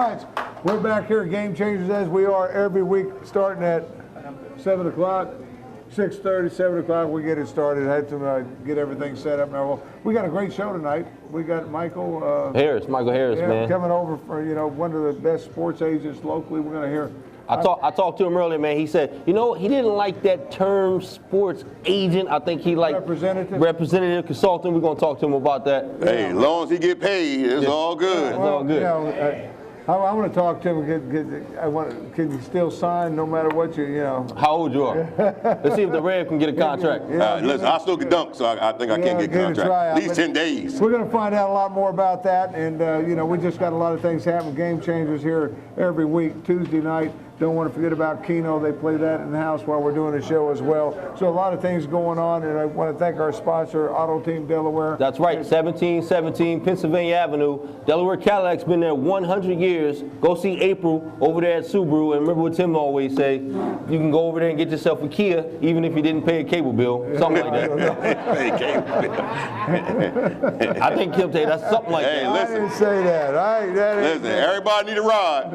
right, we're back here at Game Changers as we are every week, starting at 7 o'clock, 6:30, 7 o'clock. We get it started. I had to get everything set up now. We got a great show tonight. We got Michael Harris, man, coming over for one of the best sports agents locally. We're going to hear. I talked to him earlier, man. He said, he didn't like that term sports agent. I think he liked representative consultant. We're going to talk to him about that. Hey, as long as he get paid, it's all good. It's all good. I want to talk to him. Can you still sign no matter what How old you are? Let's see if the Rev can get a contract. Listen, I still can dunk, so I think I can get a contract. At least 10 days. We're going to find out a lot more about that, and we just got a lot of things happening. Game Changers here every week, Tuesday night. Don't want to forget about Keno. They play that in the house while we're doing the show as well. So a lot of things going on, and I want to thank our sponsor, Auto Team Delaware. That's right, 1717 Pennsylvania Avenue. Delaware Cadillac's been there 100 years. Go see April over there at Subaru, and remember what Tim always say, you can go over there and get yourself a Kia, even if you didn't pay a cable bill, something like that. I think Kim said that's something like that. Hey, listen. I didn't say that. Listen, everybody need a ride.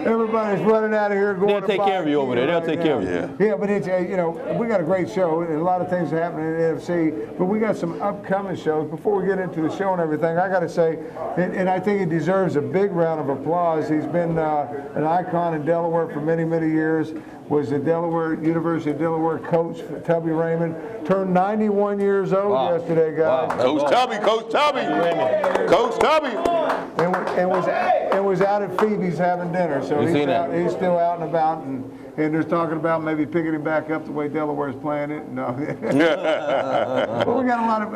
Everybody's running out of here. They'll take care of you over there. They'll take care of you. Yeah, but it's we got a great show and a lot of things happening in the NFC. But we got some upcoming shows. Before we get into the show and everything, I got to say, and I think he deserves a big round of applause. He's been an icon in Delaware for many, many years. Was the University of Delaware coach, Tubby Raymond. Turned 91 years old yesterday, guys. Wow. Coach Tubby. And was out at Phoebe's having dinner. So he's still out and about, and they're talking about maybe picking him back up the way Delaware's playing it. No. But we got a lot of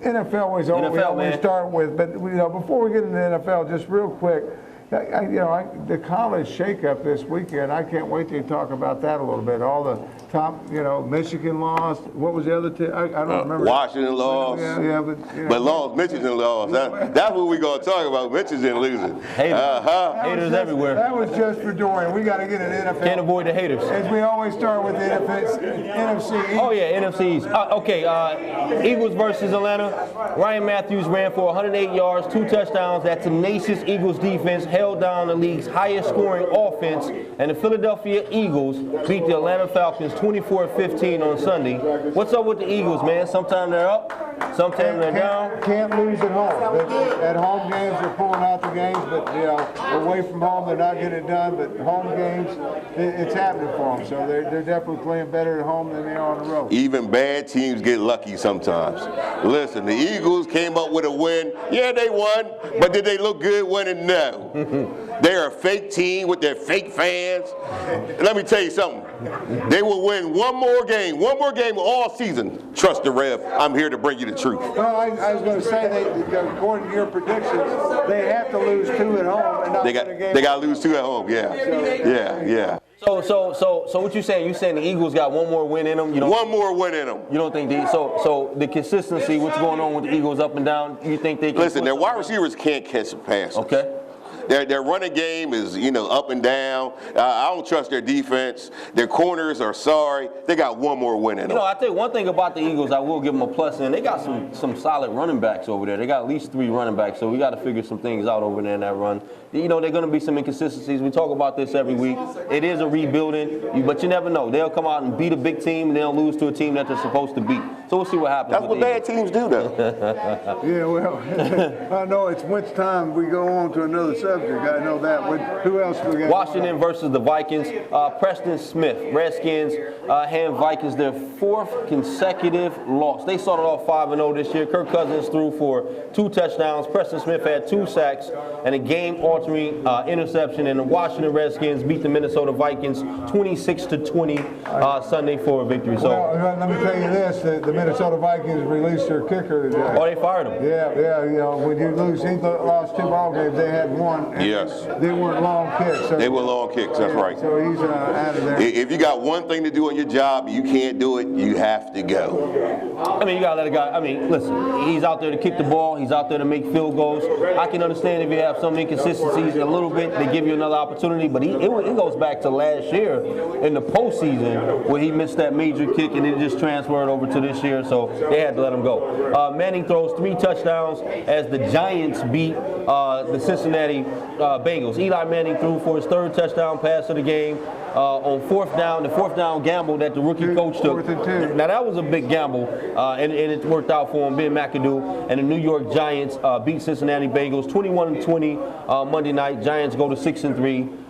NFL was all we always start with. But before we get into the NFL, just real quick. The college shakeup this weekend, I can't wait to talk about that a little bit. All the top, Michigan lost. What was the other team? I don't remember. Washington lost. But lost. Michigan lost. That's what we're going to talk about, Michigan losing. Haters everywhere. That was just for Dorian. We got to get an NFL. Can't avoid the haters. As we always start with the NFC East. Oh, yeah, NFC East. Eagles versus Atlanta. Ryan Matthews ran for 108 yards, 2 touchdowns. That tenacious Eagles defense held down the league's highest scoring offense, and the Philadelphia Eagles beat the Atlanta Falcons 24-15 on Sunday. What's up with the Eagles, man? Sometimes they're up, sometimes they're down. Can't lose at home. At home games, they're pulling out the games, but away from home, they're not getting it done. But home games, it's happening for them. So they're definitely playing better at home than they are on the road. Even bad teams get lucky sometimes. Listen, the Eagles came up with a win. Yeah, they won, but did they look good winning? No. They're a fake team with their fake fans. Let me tell you something. They will win one more game all season. Trust the Rev. I'm here to bring you the truth. Well, I was going to say, according to your predictions, they have to lose 2 at home and not win a game. They got to lose 2 at home. Yeah. So what you saying? You saying the Eagles got one more win in them? One more win in them. You don't think so the consistency, what's going on with the Eagles up and down? You think they can? Listen, their wide receivers can't catch a pass. Okay. Their running game is, up and down. I don't trust their defense. Their corners are sorry. They got one more win in them. I tell you one thing about the Eagles, I will give them a plus in. They got some solid running backs over there. They got at least 3 running backs, so we got to figure some things out over there in that run. They're going to be some inconsistencies. We talk about this every week. It is a rebuilding, but you never know. They'll come out and beat a big team, and they'll lose to a team that they're supposed to beat. So we'll see what happens. That's what bad teams do, though. Yeah, well, I know it's which time we go on to another subject. I know that. Who else we got? Washington versus the Vikings. Preston Smith, Redskins, hand Vikings their 4th consecutive loss. They started off 5-0 this year. Kirk Cousins threw for 2 touchdowns. Preston Smith had 2 sacks and a game-altering interception. And the Washington Redskins beat the Minnesota Vikings 26-20 Sunday for a victory. So, well, let me tell you this: the Minnesota Vikings released their kicker today. Oh, they fired him. Yeah. When you lose, he lost 2 ball games. They had 1. Yes. They weren't long kicks. So they were long kicks, that's right. So he's out of there. If you got one thing to do on your job, you can't do it, you have to go. I mean, you got to let a guy, listen, he's out there to kick the ball. He's out there to make field goals. I can understand if you have some inconsistencies a little bit, they give you another opportunity. But it goes back to last year in the postseason where he missed that major kick and it just transferred over to this year, so they had to let him go. Manning throws 3 touchdowns as the Giants beat the Cincinnati Bengals. Eli Manning threw for his 3rd touchdown pass of the game on 4th down, the 4th down gamble that the rookie coach took. Now that was a big gamble, and it worked out for him. Ben McAdoo and the New York Giants beat Cincinnati Bengals 21-20 Monday night. Giants go to 6-3.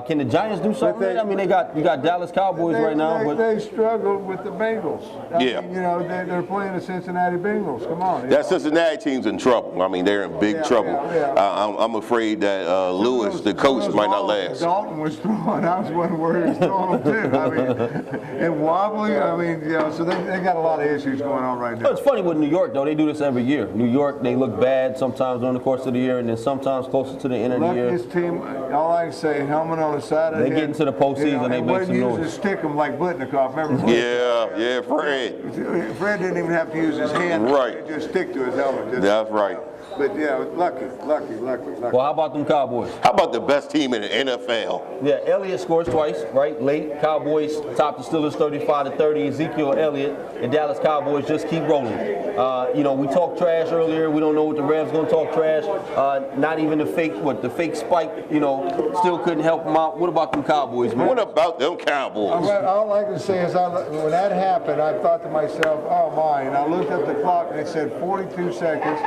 Can the Giants do something? I mean, you got Dallas Cowboys right now. But they struggled with the Bengals. I mean, you know, they're playing the Cincinnati Bengals. Come on. That Cincinnati team's in trouble. I mean, they're in big trouble. I'm afraid that Lewis, the coach, might not last. Dalton was throwing. I was wondering where he was throwing them too. I mean, and wobbly. I mean, you know, so they got a lot of issues going on right now. It's funny with New York, though. They do this every year. New York, they look bad sometimes during the course of the year, and then sometimes closer to the end of the year. This team, all I can say, helmet on the side of the head. They get into the postseason, they make some noise. Use to stick them like Blitnikoff. Remember? Yeah, Fred. Fred didn't even have to use his hand. Right. He just stick to his helmet. That's right. But yeah, lucky. Well, how about them Cowboys? How about the best team in the NFL? Yeah, Elliott scores twice, right? Late. Cowboys top the Steelers 35-30. Ezekiel Elliott. The Dallas Cowboys just keep rolling. You know, we talked trash earlier. We don't know what the refs gonna talk trash. Not even the fake spike. You know, still couldn't help them out. What about them Cowboys, man? What about them Cowboys? All I can say is, when that happened, I thought to myself, oh my! And I looked at the clock and it said 42 seconds.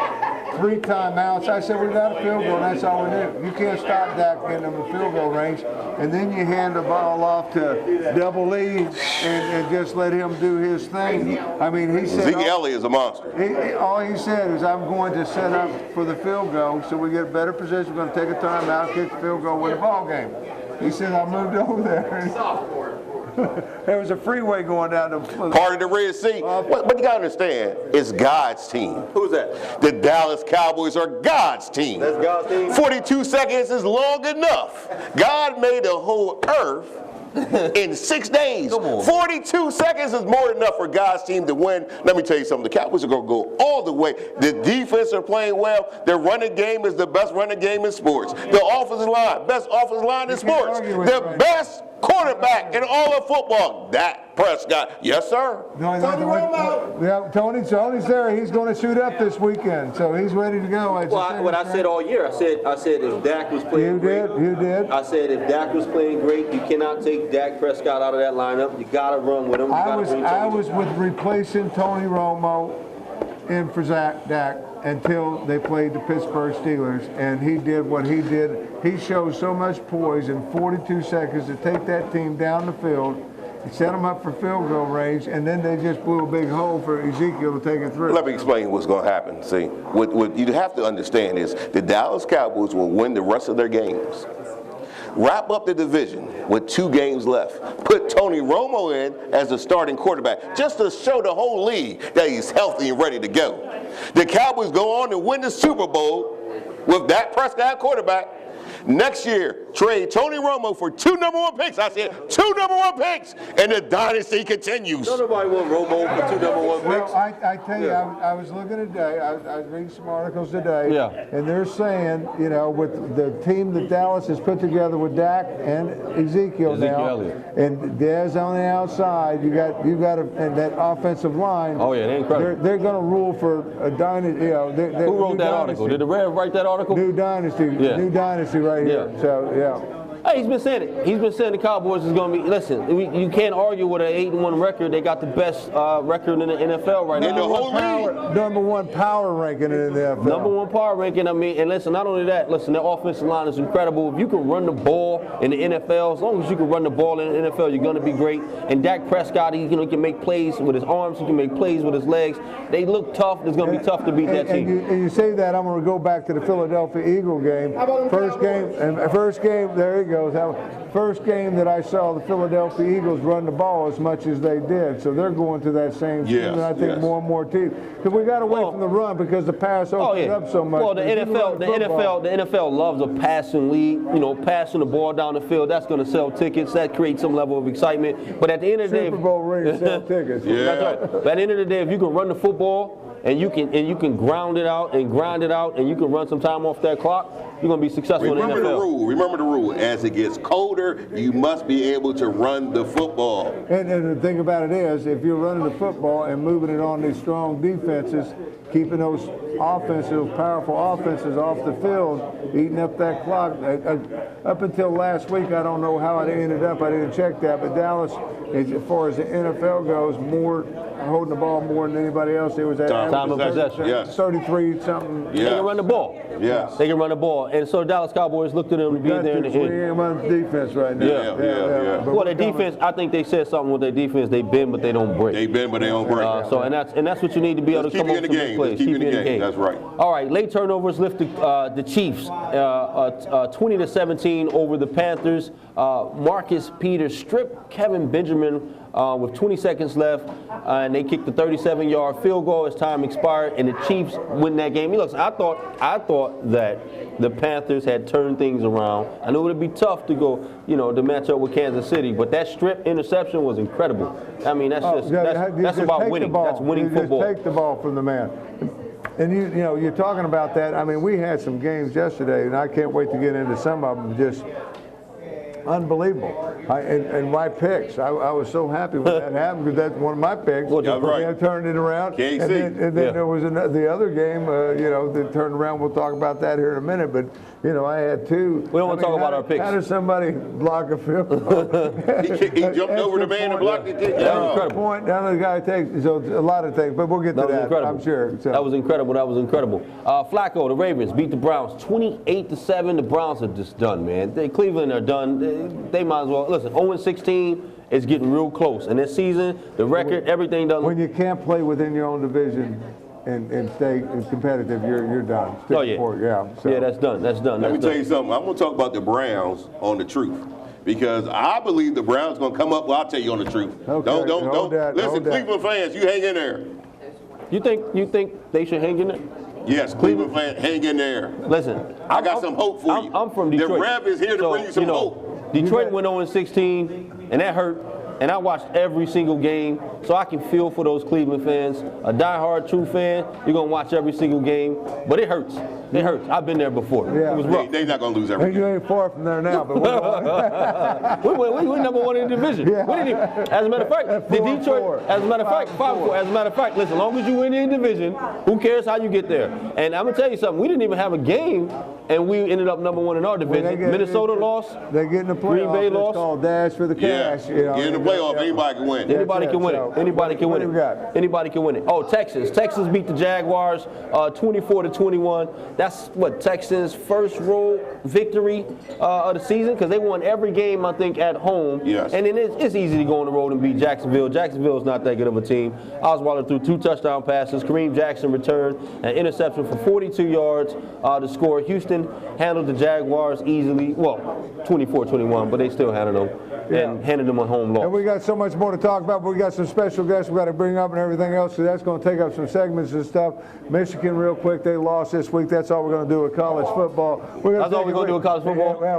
3 timeouts. I said, we got a field goal. That's all we do. You can't stop Dak getting them in field goal range. And then you hand the ball off to Double E and just let him do his thing. I mean, he said, Zeke Elliott is a monster. All he said is, I'm going to set up for the field goal so we get a better position. We're going to take a timeout, kick the field goal, win the ball game. He said, I moved over there. There was a freeway going down the part of the Red Sea. But you gotta understand, it's God's team. Who's that? The Dallas Cowboys are God's team. That's God's team. 42 seconds is long enough. God made the whole earth in 6 days. 42 seconds is more than enough for God's team to win. Let me tell you something. The Cowboys are going to go all the way. The defense are playing well. Their running game is the best running game in sports. The offensive line, best offensive line in sports. The best quarterback in all of football. Dak Prescott. Yes, sir. Tony Romo. Yeah, Tony's there. He's going to shoot up this weekend, so he's ready to go. Well, what I said all year, I said if Dak was playing great. You did. I said if Dak was playing great, you cannot take Dak Prescott out of that lineup. You got to run with him. I was with replacing Tony Romo in for Dak until they played the Pittsburgh Steelers, and he did what he did. He showed so much poise in 42 seconds to take that team down the field. He set them up for field goal range, and then they just blew a big hole for Ezekiel to take it through. Let me explain what's going to happen. See, what you have to understand is the Dallas Cowboys will win the rest of their games. Wrap up the division with 2 games left. Put Tony Romo in as the starting quarterback, just to show the whole league that he's healthy and ready to go. The Cowboys go on and win the Super Bowl with Dak Prescott quarterback. Next year, trade Tony Romo for 2 #1 picks. I said 2 #1 picks, and the dynasty continues. Nobody want Romo for 2 #1 picks. Well, I tell you, I was looking today. I was reading some articles today, and they're saying, you know, with the team that Dallas has put together with Dak and Ezekiel now, and Dez on the outside, you got and that offensive line. Oh yeah, they're incredible. They're going to rule for a dynasty. You know, who wrote that article? Did the Rev write that article? New dynasty. New dynasty right here. So yeah. Hey, he's been saying it. He's been saying the Cowboys is going to be. Listen, you can't argue with an 8-1 record. They got the best record in the NFL right now. In the whole league. #1 power ranking in the NFL. #1 power ranking. I mean, and listen, not only that. Listen, their offensive line is incredible. If you can run the ball in the NFL, as long as you can run the ball in the NFL, you're going to be great. And Dak Prescott, he can make plays with his arms. He can make plays with his legs. They look tough. It's going to be tough to beat that team. And you say that, I'm going to go back to the Philadelphia Eagle game. First game. There he goes. First game that I saw the Philadelphia Eagles run the ball as much as they did, so they're going to that same team, and I think more and more teams. Because we got away from the run because the pass opened up so much. Well, the NFL loves a passing league. You know, passing the ball down the field. That's going to sell tickets. That creates some level of excitement. But at the end of the day, Super Bowl rings sell tickets. That's right. But at the end of the day, if you can run the football and you can ground it out and grind it out, and you can run some time off that clock, you're going to be successful in the NFL. Remember the rule. As it gets colder, you must be able to run the football. And the thing about it is, if you're running the football and moving it on these strong defenses, keeping those powerful offenses off the field, eating up that clock. Up until last week, I don't know how it ended up. I didn't check that, but Dallas, as far as the NFL goes, holding the ball more than anybody else. It was at time of possession. Yes. 33 something. Yes. They can run the ball. Yes. They can run the ball. And so the Dallas Cowboys looked at them to be there in the end. We ain't running defense right now. Yeah. Well, their defense, I think they said something with their defense. They bend, but they don't break. They bend, but they don't break. And that's what you need to be able to come up with some plays. Keep you in the game. That's right. All right, late turnovers lift the Chiefs 20-17 over the Panthers. Marcus Peters stripped Kevin Benjamin with 20 seconds left, and they kicked the 37-yard field goal as time expired, and the Chiefs win that game. Look, I thought that the Panthers had turned things around. I knew it would be tough to go, to match up with Kansas City, but that strip interception was incredible. I mean, that's about winning. That's winning football. Just take the ball from the man. And you're talking about that. I mean, we had some games yesterday, and I can't wait to get into some of them. Just unbelievable. And my picks, I was so happy when that happened because that's one of my picks. Well, that's right. I turned it around. KC. And then there was the other game, that turned around. We'll talk about that here in a minute. But, I had two. We don't want to talk about our picks. How does somebody block a field goal? he jumped over the man and blocked it. That was incredible. Point down to the guy takes. So a lot of things, but we'll get to that. I'm sure. So. That was incredible. Flacco, the Ravens beat the Browns 28-7. The Browns are just done, man. Cleveland are done. They might as well listen. 0-16 is getting real close, and this season, the record, everything done. When you can't play within your own division and stay competitive, you're done. Yeah, that's done. Let me tell you something. I'm going to talk about the Browns on the truth. Because I believe the Browns going to come up. Well, I'll tell you on the truth. Okay, Don't. Listen, Cleveland fans, you hang in there. You think they should hang in there? Yes, Cleveland fans, hang in there. Listen, I got some hope for you. I'm from Detroit. The Rev is here to bring you some hope. Detroit went 0-16, and that hurt. And I watched every single game, so I can feel for those Cleveland fans. A diehard true fan, you're going to watch every single game, but it hurts. It hurts. I've been there before. Yeah. It was rough. They're not going to lose every game. You ain't far from there now, but we're number one in the division. Yeah. As a matter of fact, the Detroit, as a matter of fact, 5-4. As a matter of fact, listen, as long as you win the division, who cares how you get there? And I'm going to tell you something. We didn't even have a game, and we ended up number one in our division. Minnesota lost. They get in the playoffs. Green Bay lost. It's called dash for the cash. Get in the playoff. Anybody can win. Anybody can win it. Anybody can win it. Anybody can win it. Oh, Texas. Texas beat the Jaguars 24-21. That's what Texans' first road victory of the season because they won every game, I think, at home. Yes. And then it's easy to go on the road and beat Jacksonville. Jacksonville's not that good of a team. Osweiler threw 2 touchdown passes. Kareem Jackson returned an interception for 42 yards to score. Houston handled the Jaguars easily. Well, 24-21, but they still handled them and handed them a home loss. And we got so much more to talk about, but we got some special guests we got to bring up and everything else, so that's going to take up some segments and stuff. Michigan, real quick, they lost this week. That's all we're going to do with college football. That's all we're going to do with college football? Yeah,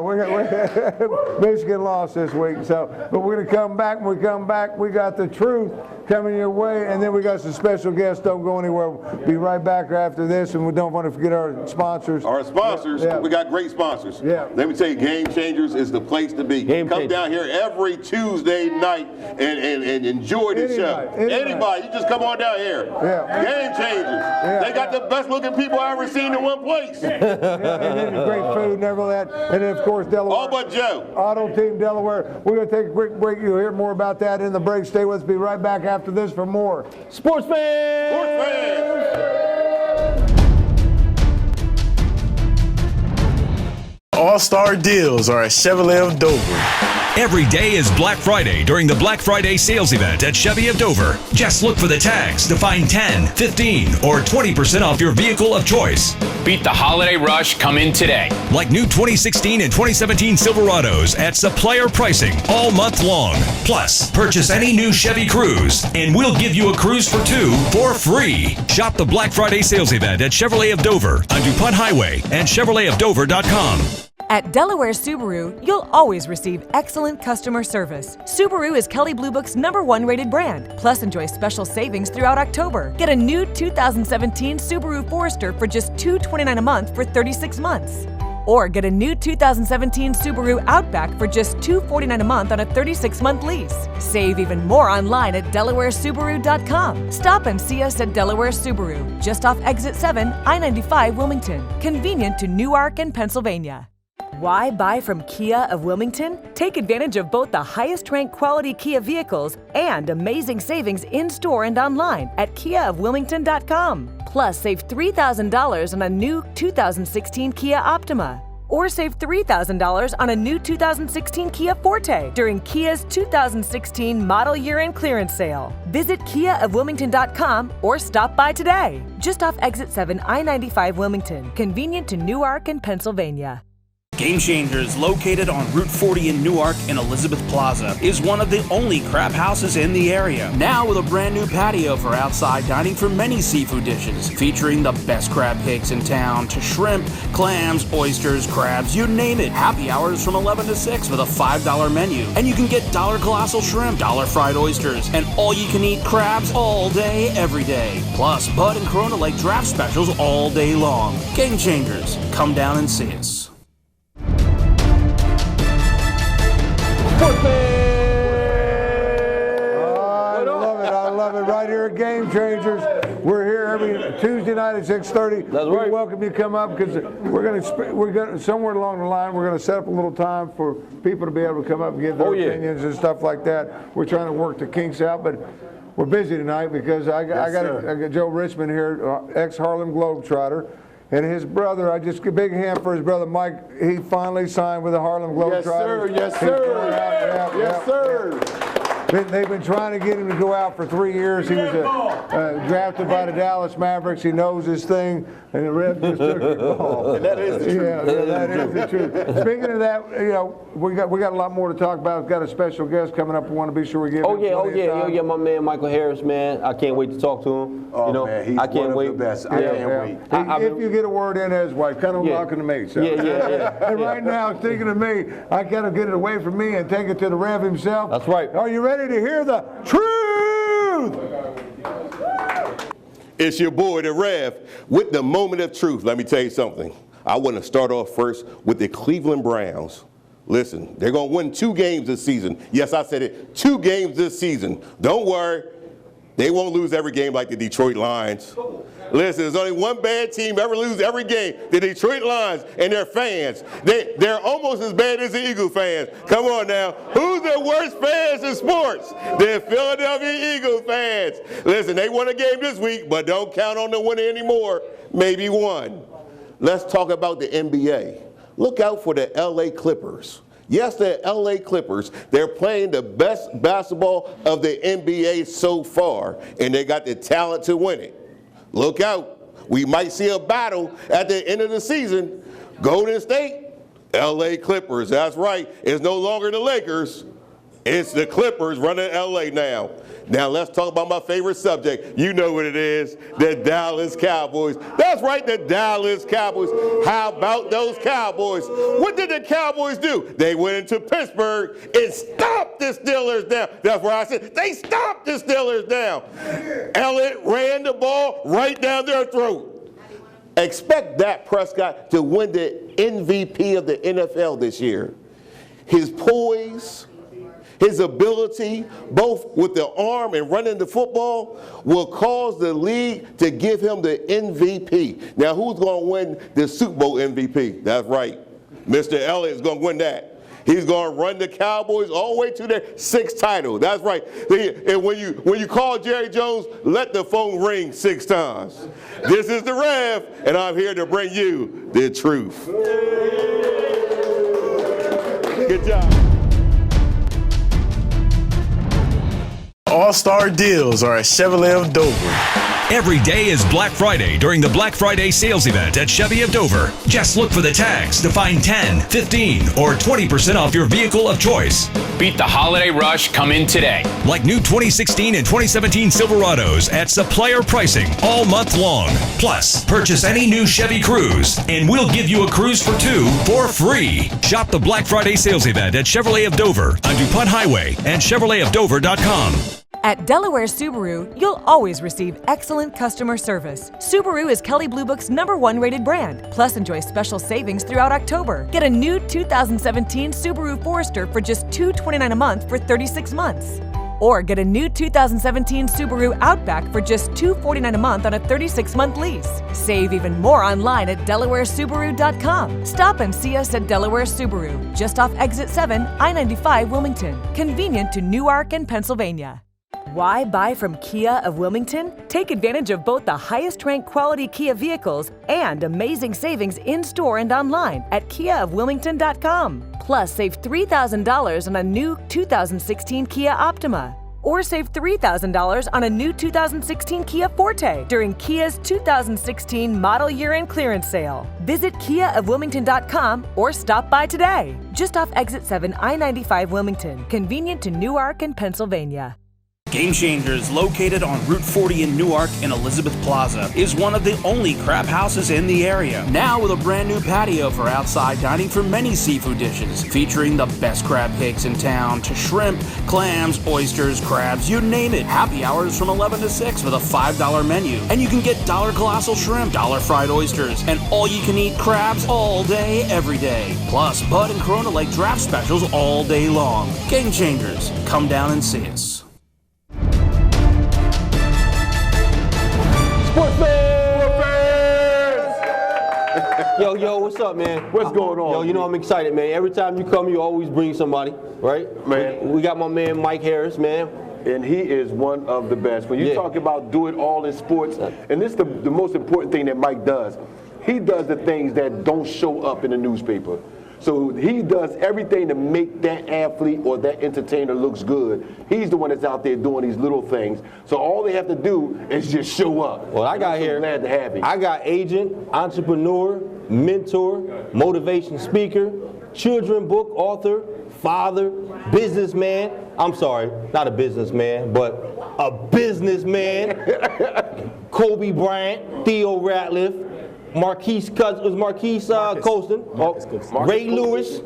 Michigan lost this week, but we're going to come back. When we come back, we got the truth coming your way, and then we got some special guests. Don't go anywhere. We'll be right back after this, and we don't want to forget our sponsors. We got great sponsors. Yeah. Let me tell you, Game Changers is the place to be. Come down here every Tuesday night and enjoy the show. Anybody, you just come on down here. Yeah. Game Changers. Yeah. They got the best looking people I ever seen in one place. And then great food and everything like that. And then, of course, Delaware. All but Joe. Auto Team Delaware. We're going to take a quick break. You'll hear more about that in the break. Stay with us. Be right back after this for more. Sports fans! Sports fans! All-star deals are at Chevrolet of Dover. Every day is Black Friday during the Black Friday sales event at Chevy of Dover. Just look for the tags to find 10, 15, or 20% off your vehicle of choice. Beat the holiday rush. Come in today. Like new 2016 and 2017 Silverados at supplier pricing all month long. Plus, purchase any new Chevy Cruze, and we'll give you a Cruze for 2 for free. Shop the Black Friday sales event at Chevrolet of Dover on DuPont Highway and ChevroletofDover.com. At Delaware Subaru, you'll always receive excellent customer service. Subaru is Kelley Blue Book's #1 rated brand. Plus, enjoy special savings throughout October. Get a new 2017 Subaru Forester for just $229 a month for 36 months. Or get a new 2017 Subaru Outback for just $249 a month on a 36-month lease. Save even more online at DelawareSubaru.com. Stop and see us at Delaware Subaru, just off Exit 7, I-95 Wilmington. Convenient to Newark and Pennsylvania. Why buy from Kia of Wilmington? Take advantage of both the highest-ranked quality Kia vehicles and amazing savings in-store and online at KiaofWilmington.com. Plus, save $3,000 on a new 2016 Kia Optima. Or save $3,000 on a new 2016 Kia Forte during Kia's 2016 model year-end clearance sale. Visit KiaofWilmington.com or stop by today. Just off Exit 7, I-95 Wilmington. Convenient to Newark and Pennsylvania. Game Changers, located on Route 40 in Newark and Elizabeth Plaza, is one of the only crab houses in the area. Now with a brand new patio for outside dining for many seafood dishes, featuring the best crab cakes in town, to shrimp, clams, oysters, crabs, you name it. Happy hours from 11 to 6 with a $5 menu. And you can get $1 colossal shrimp, $1 fried oysters, and all-you-can-eat crabs all day, every day. Plus, Bud and Corona Lake draft specials all day long. Game Changers, come down and see us. I love it. Right here at Game Changers. We're here every Tuesday night at 6:30. That's right. We welcome you to come up because we're going somewhere along the line. We're going to set up a little time for people to be able to come up and give their opinions and stuff like that. We're trying to work the kinks out, but we're busy tonight because I got Joe Richmond here, ex-Harlem Globetrotter. And his brother, I just a big hand for his brother Mike. He finally signed with the Harlem Globetrotters. Yes, sir. Yes, sir. They've been trying to get him to go out for 3 years. He was drafted by the Dallas Mavericks. He knows his thing, and the ref just took the ball. And that is the truth. Yeah, that is the truth. Speaking of that, you know, we got a lot more to talk about. We've got a special guest coming up. We want to be sure we give him plenty of time. My man Michael Harris, man. I can't wait to talk to him. Oh, you know, man, he's I can't one wait. of the best. I can't wait. If you get a word in as wife, kind of talking to me. So. Yeah. And right now, speaking of me, I kind of get it away from me and take it to the Rev himself. That's right. Are you ready to hear the truth? It's your boy, the Rev, with the moment of truth. Let me tell you something. I want to start off first with the Cleveland Browns. Listen, they're going to win 2 games this season. Yes, I said it. 2 games this season. Don't worry. They won't lose every game like the Detroit Lions. Listen, there's only one bad team ever lose every game, the Detroit Lions and their fans. They're almost as bad as the Eagle fans. Come on now. Who's the worst fans in sports? The Philadelphia Eagle fans. Listen, they won a game this week, but don't count on them winning anymore. Maybe one. Let's talk about the NBA. Look out for the LA Clippers. Yes, the LA Clippers, they're playing the best basketball of the NBA so far, and they got the talent to win it. Look out. We might see a battle at the end of the season. Golden State, LA Clippers. That's right. It's no longer the Lakers. It's the Clippers running LA now. Now let's talk about my favorite subject. You know what it is, the Dallas Cowboys. That's right, the Dallas Cowboys. How about those Cowboys? What did the Cowboys do? They went into Pittsburgh and stopped the Steelers down. That's where I said, they stopped the Steelers down. Elliott ran the ball right down their throat. Expect Dak Prescott to win the MVP of the NFL this year. His poise, his ability, both with the arm and running the football, will cause the league to give him the MVP. Now, who's going to win the Super Bowl MVP? That's right. Mr. Elliott is going to win that. He's going to run the Cowboys all the way to their 6th title. That's right. And when you call Jerry Jones, let the phone ring 6 times. This is the Rev, and I'm here to bring you the truth. Good job. All-star deals are at Chevrolet of Dover. Every day is Black Friday during the Black Friday sales event at Chevy of Dover. Just look for the tags to find 10, 15, or 20% off your vehicle of choice. Beat the holiday rush. Come in today. Like new 2016 and 2017 Silverados at supplier pricing all month long. Plus, purchase any new Chevy Cruze and we'll give you a Cruze for 2 for free. Shop the Black Friday sales event at Chevrolet of Dover on DuPont Highway and ChevroletofDover.com. At Delaware Subaru, you'll always receive excellent customer service. Subaru is Kelley Blue Book's #1 rated brand. Plus, enjoy special savings throughout October. Get a new 2017 Subaru Forester for just $229 a month for 36 months. Or get a new 2017 Subaru Outback for just $249 a month on a 36-month lease. Save even more online at DelawareSubaru.com. Stop and see us at Delaware Subaru, just off Exit 7, I-95 Wilmington. Convenient to Newark and Pennsylvania. Why buy from Kia of Wilmington? Take advantage of both the highest-ranked quality Kia vehicles and amazing savings in-store and online at KiaofWilmington.com. Plus, save $3,000 on a new 2016 Kia Optima. Or save $3,000 on a new 2016 Kia Forte during Kia's 2016 model year-end clearance sale. Visit KiaofWilmington.com or stop by today. Just off Exit 7, I-95 Wilmington. Convenient to Newark and Pennsylvania. Game Changers, located on Route 40 in Newark and Elizabeth Plaza, is one of the only crab houses in the area. Now with a brand new patio for outside dining for many seafood dishes, featuring the best crab cakes in town, to shrimp, clams, oysters, crabs, you name it. Happy hours from 11 to 6 with a $5 menu. And you can get $1 colossal shrimp, $1 fried oysters, and all-you-can-eat crabs all day, every day. Plus, Bud and Corona Lake draft specials all day long. Game Changers, come down and see us. Yo, what's up, man? What's going on? Yo, you know I'm excited, man. Every time you come, you always bring somebody, right? Man. We got my man Mike Harris, man. And he is one of the best. When you talk about do it all in sports, and this is the most important thing that Mike does. He does the things that don't show up in the newspaper. So he does everything to make that athlete or that entertainer looks good. He's the one that's out there doing these little things. So all they have to do is just show up. Well, I got here. Glad to have him. I got agent, entrepreneur, mentor, motivation speaker, children book author, father, businessman. I'm sorry, not a businessman, but a businessman. Kobe Bryant, Theo Ratliff, Marquise Colston, Ray Lewis.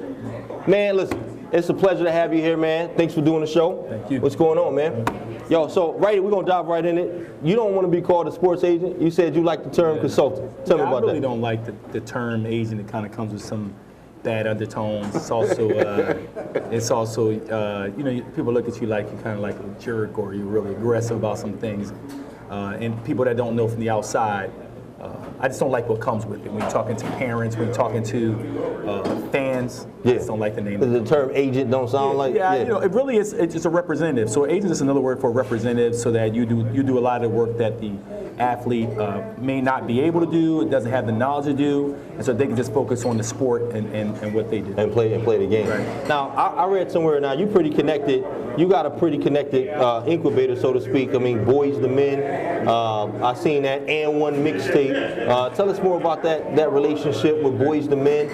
Man, listen, it's a pleasure to have you here, man. Thanks for doing the show. Thank you. What's going on, man? Yo, so we're gonna dive right in it. You don't want to be called a sports agent. You said you like the term consultant. Tell me about that. I really don't like the term agent. It kind of comes with some bad undertones. It's also, you know, people look at you like you're kind of like a jerk or you're really aggressive about some things. And people that don't know from the outside, I just don't like what comes with it. When you're talking to parents, when you're talking to fans, I just don't like the name. The term agent don't sound like. Yeah, you know, it really is. It's just a representative. So agent is another word for representative, so that you do a lot of the work that the athlete may not be able to do. It doesn't have the knowledge to do, and so they can just focus on the sport and what they do and play the game. Right. Now, I read somewhere. Now you're pretty connected. You got a pretty connected incubator, so to speak. I mean, Boys the Men. I seen that and one mixtape. Tell us more about that relationship with Boys the Men.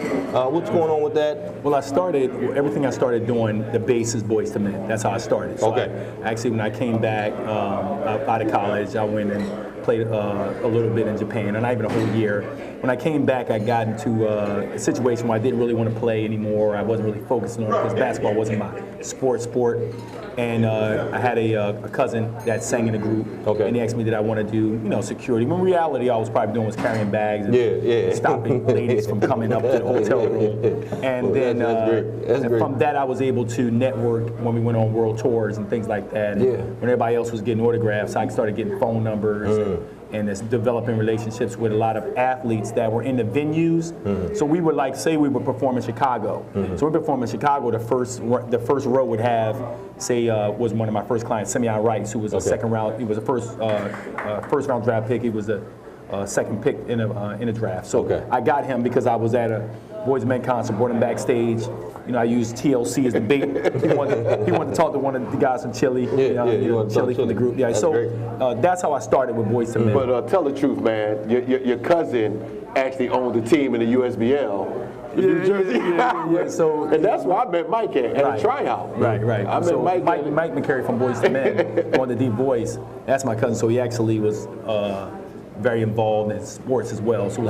What's going on with that? Well, everything I started doing, the base is Boys to Men. That's how I started. So okay. Actually, when I came back out of college, I went and played a little bit in Japan, and not even a whole year. When I came back, I got into a situation where I didn't really want to play anymore. I wasn't really focusing on it because basketball wasn't my sport. And I had a cousin that sang in a group, and he asked me did I want to do, security. When in reality, all I was probably doing was carrying bags and stopping ladies from coming up to the hotel room. And then from that, I was able to network when we went on world tours and things like that. And when everybody else was getting autographs, I started getting phone numbers. And it's developing relationships with a lot of athletes that were in the venues. So we would say we would perform in Chicago. So we perform in Chicago. The first row would have, was one of my first clients, Simeon Rice, who was a second round. He was a first round draft pick. He was a second pick in a draft. So I got him because I was at Boys and Men concert, brought him backstage. You know, I used TLC as the bait. He wanted to talk to one of the guys from Chile, Chile from the group. Yeah, that's so that's how I started with Boys to Men. But tell the truth, man. Your cousin actually owned the team in the USBL. New Jersey. So, and that's where I met Mike at a tryout. Right. I met Mike McCary from Boys to Men on the Deep Boys. That's my cousin. So he actually was very involved in sports as well. So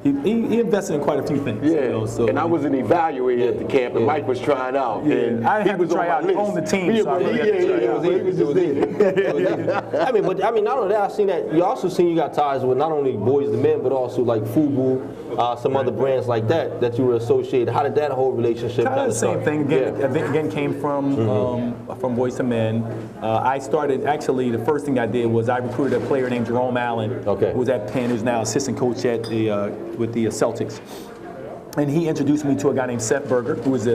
he invested in quite a few things. Yeah. You know, so and I was an evaluator at the camp, and Mike was trying out. Yeah. And I had to try out. He owned the team. So he was just there. I mean, not only that, I've seen that. You also seen you got ties with not only Boys to Men, but also like FUBU, some other brands like that you were associated. How did that whole relationship kind of the same thing. Again, came from Boys to Men. I started, actually, the first thing I did was I recruited a player named Jerome Allen, who was at Penn, who's now assistant coach at with the Celtics. And he introduced me to a guy named Seth Berger, who is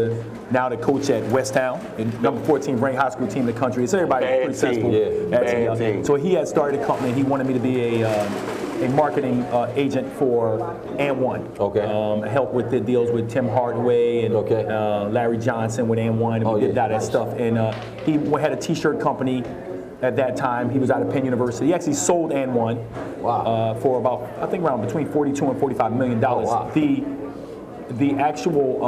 now the coach at West Town, number 14 ranked high school team in the country. So everybody's pretty successful. So he had started a company. He wanted me to be a marketing agent for And1. Help with the deals with Tim Hardaway and Larry Johnson with And1. And we did that stuff. And he had a T-shirt company. At that time, he was out of Penn University. He actually sold And1 for about, I think, around between $42 and $45 million. The actual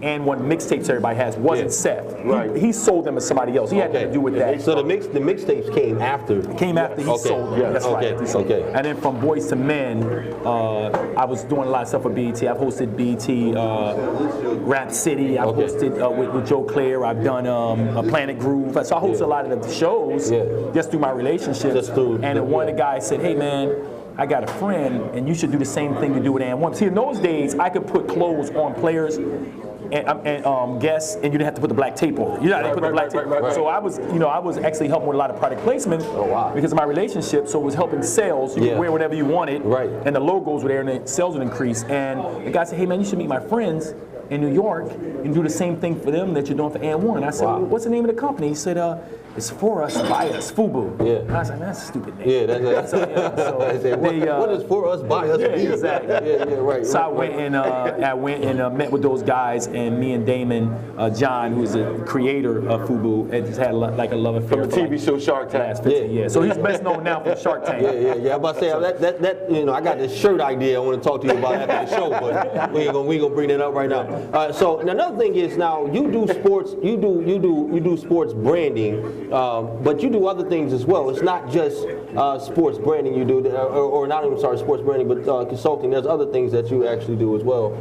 And1 mixtapes everybody has wasn't Seth. Right. He sold them to somebody else. He had to do with that. So the mixtapes came after. Came after he sold them. That's right. And then from Boys to Men, I was doing a lot of stuff with BET. I've hosted BET Rap City. I've hosted with Joe Claire. I've done Planet Groove. So I hosted a lot of the shows just through my relationships. And one of the guys said, "Hey man, I got a friend, and you should do the same thing you do with And1." See, in those days, I could put clothes on players and guests, and you didn't have to put the black tape over. You know how they put the black tape. So I was actually helping with a lot of product placement because of my relationship. So it was helping sales. You could wear whatever you wanted, and the logos were there, and the sales would increase. And the guy said, "Hey man, you should meet my friends in New York and do the same thing for them that you're doing for And1." I said, well, "What's the name of the company?" He said, "It's For Us, By Us, FUBU." And I was like, "Man, that's a stupid name." What is For Us, By Us? Exactly. So I went and met with those guys, and me and Damon John, who's the creator of FUBU, had just had like a love affair from the TV show Shark Tank. So he's best known now for Shark Tank. I'm about to say that I got this shirt idea I want to talk to you about after the show, but we ain't gonna bring that up right now. So another thing is, now you do sports, you do sports branding, but you do other things as well. It's not just sports branding you do, or not even sports branding, but consulting. There's other things that you actually do as well.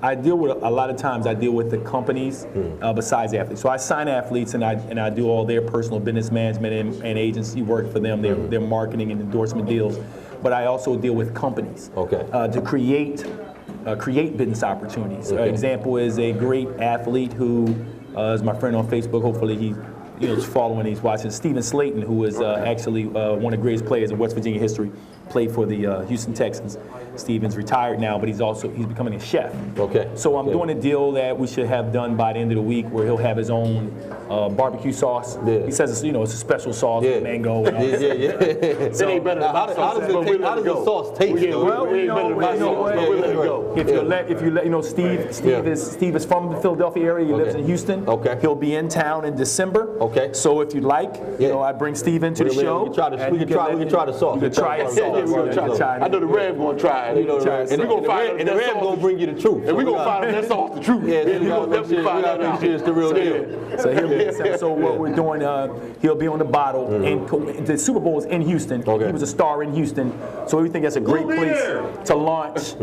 I deal with a lot of times. I deal with the companies besides athletes. So I sign athletes, and I do all their personal business management and agency work for them. Their marketing and endorsement deals. But I also deal with companies to create business opportunities. Example is a great athlete who is my friend on Facebook. Hopefully he's following, he's watching. Stephen Slayton, who is actually one of the greatest players in West Virginia history, played for the Houston Texans. Stephen's retired now, but he's becoming a chef. So I'm doing a deal that we should have done by the end of the week, where he'll have his own barbecue sauce. He says it's it's a special sauce with mango. So, it ain't better than how does the sauce taste? If you let Steve is from the Philadelphia area. He lives in Houston. He'll be in town in December. So if you'd like, I bring Steve into the show. We can try the sauce. You can try it. I know the Rev gonna try it. And the Rev gonna bring you the truth. And we're gonna find out that sauce the truth. We're gonna definitely find out it's the real deal. So he'll be. So what we're doing, he'll be on the bottle. And the Super Bowl is in Houston. He was a star in Houston. So we think that's a great place to launch.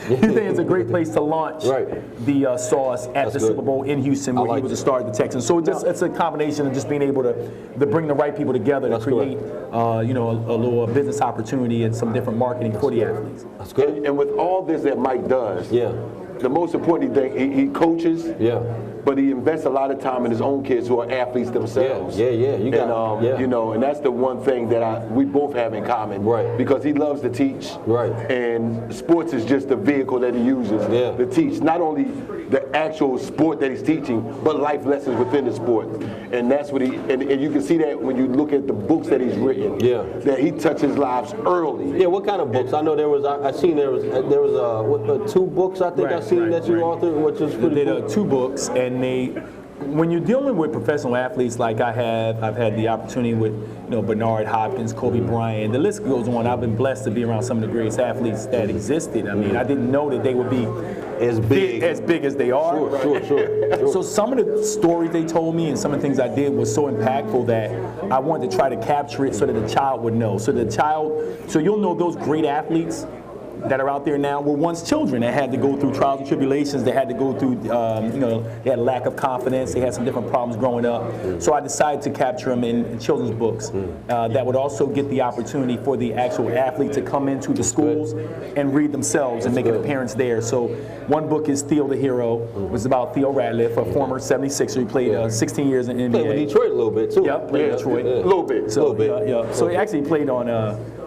We think it's a great place to launch the sauce at the Super Bowl in Houston, where he was a star at the Texans. So it's a combination of just being able to bring the right people together to create, a little business opportunity and some different marketing for the athletes. That's good. And with all this that Mike does, the most important thing, he coaches. Yeah. But he invests a lot of time in his own kids who are athletes themselves. Yeah. You got You know, and that's the one thing that we both have in common. Right. Because he loves to teach. Right. And sports is just the vehicle that he uses to teach not only the actual sport that he's teaching, but life lessons within the sport. And that's what and you can see that when you look at the books that he's written. Yeah. That he touches lives early. Yeah. What kind of books? I know there was. I seen there was 2 books. I think I seen that you authored, which is pretty cool. 2 books, and when you're dealing with professional athletes like I've had the opportunity with, Bernard Hopkins, Kobe Bryant, the list goes on. I've been blessed to be around some of the greatest athletes that existed. I mean, I didn't know that they would be as big as they are. Sure. So some of the stories they told me and some of the things I did was so impactful that I wanted to try to capture it so that the child would know. So you'll know those great athletes that are out there now were once children that had to go through trials and tribulations. They had to go through, they had lack of confidence. They had some different problems growing up. So I decided to capture them in children's books that would also get the opportunity for the actual athlete to come into the schools and read themselves and make an appearance there. So one book is Theo the Hero. It was about Theo Ratliff, a former 76er. He played 16 years in the NBA. Played with Detroit a little bit too. Yep, played with Detroit. A little bit. So he actually played on.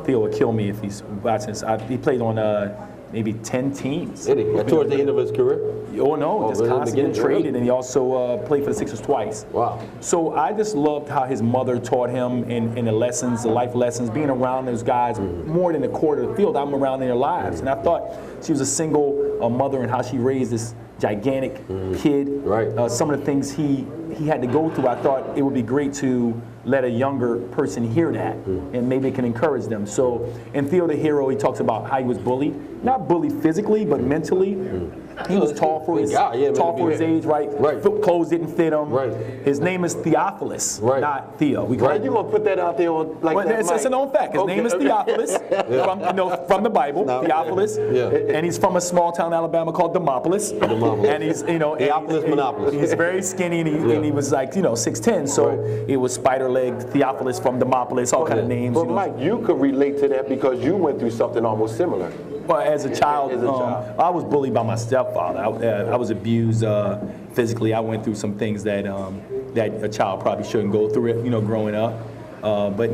Theo would kill me if he's watching this. He played on maybe 10 teams. Towards the end of his career? Just constantly traded, and he also played for the Sixers twice. Wow. So I just loved how his mother taught him in the lessons, the life lessons, being around those guys more than the court or the field. I'm around in their lives. And I thought she was a single mother and how she raised this gigantic kid. Right. Some of the things he had to go through, I thought it would be great to let a younger person hear that, and maybe it can encourage them. So in Theo the Hero, he talks about how he was bullied, not bullied physically, but mentally. He was tall for his age, right? Clothes didn't fit him. Right. His name is Theophilus, not Theo. You gonna put that out there on that? It's a known fact. His name is Theophilus from the Bible. Theophilus, and he's from a small town in Alabama called Demopolis. And he's Monopolis. He's very skinny, and he was like 6'10". So it was Spider-Legged Theophilus from Demopolis, all kind of names. But Mike, you could relate to that because you went through something almost similar. Well, as a child, I was bullied by my stepfather. I was abused physically. I went through some things that a child probably shouldn't go through it, growing up. But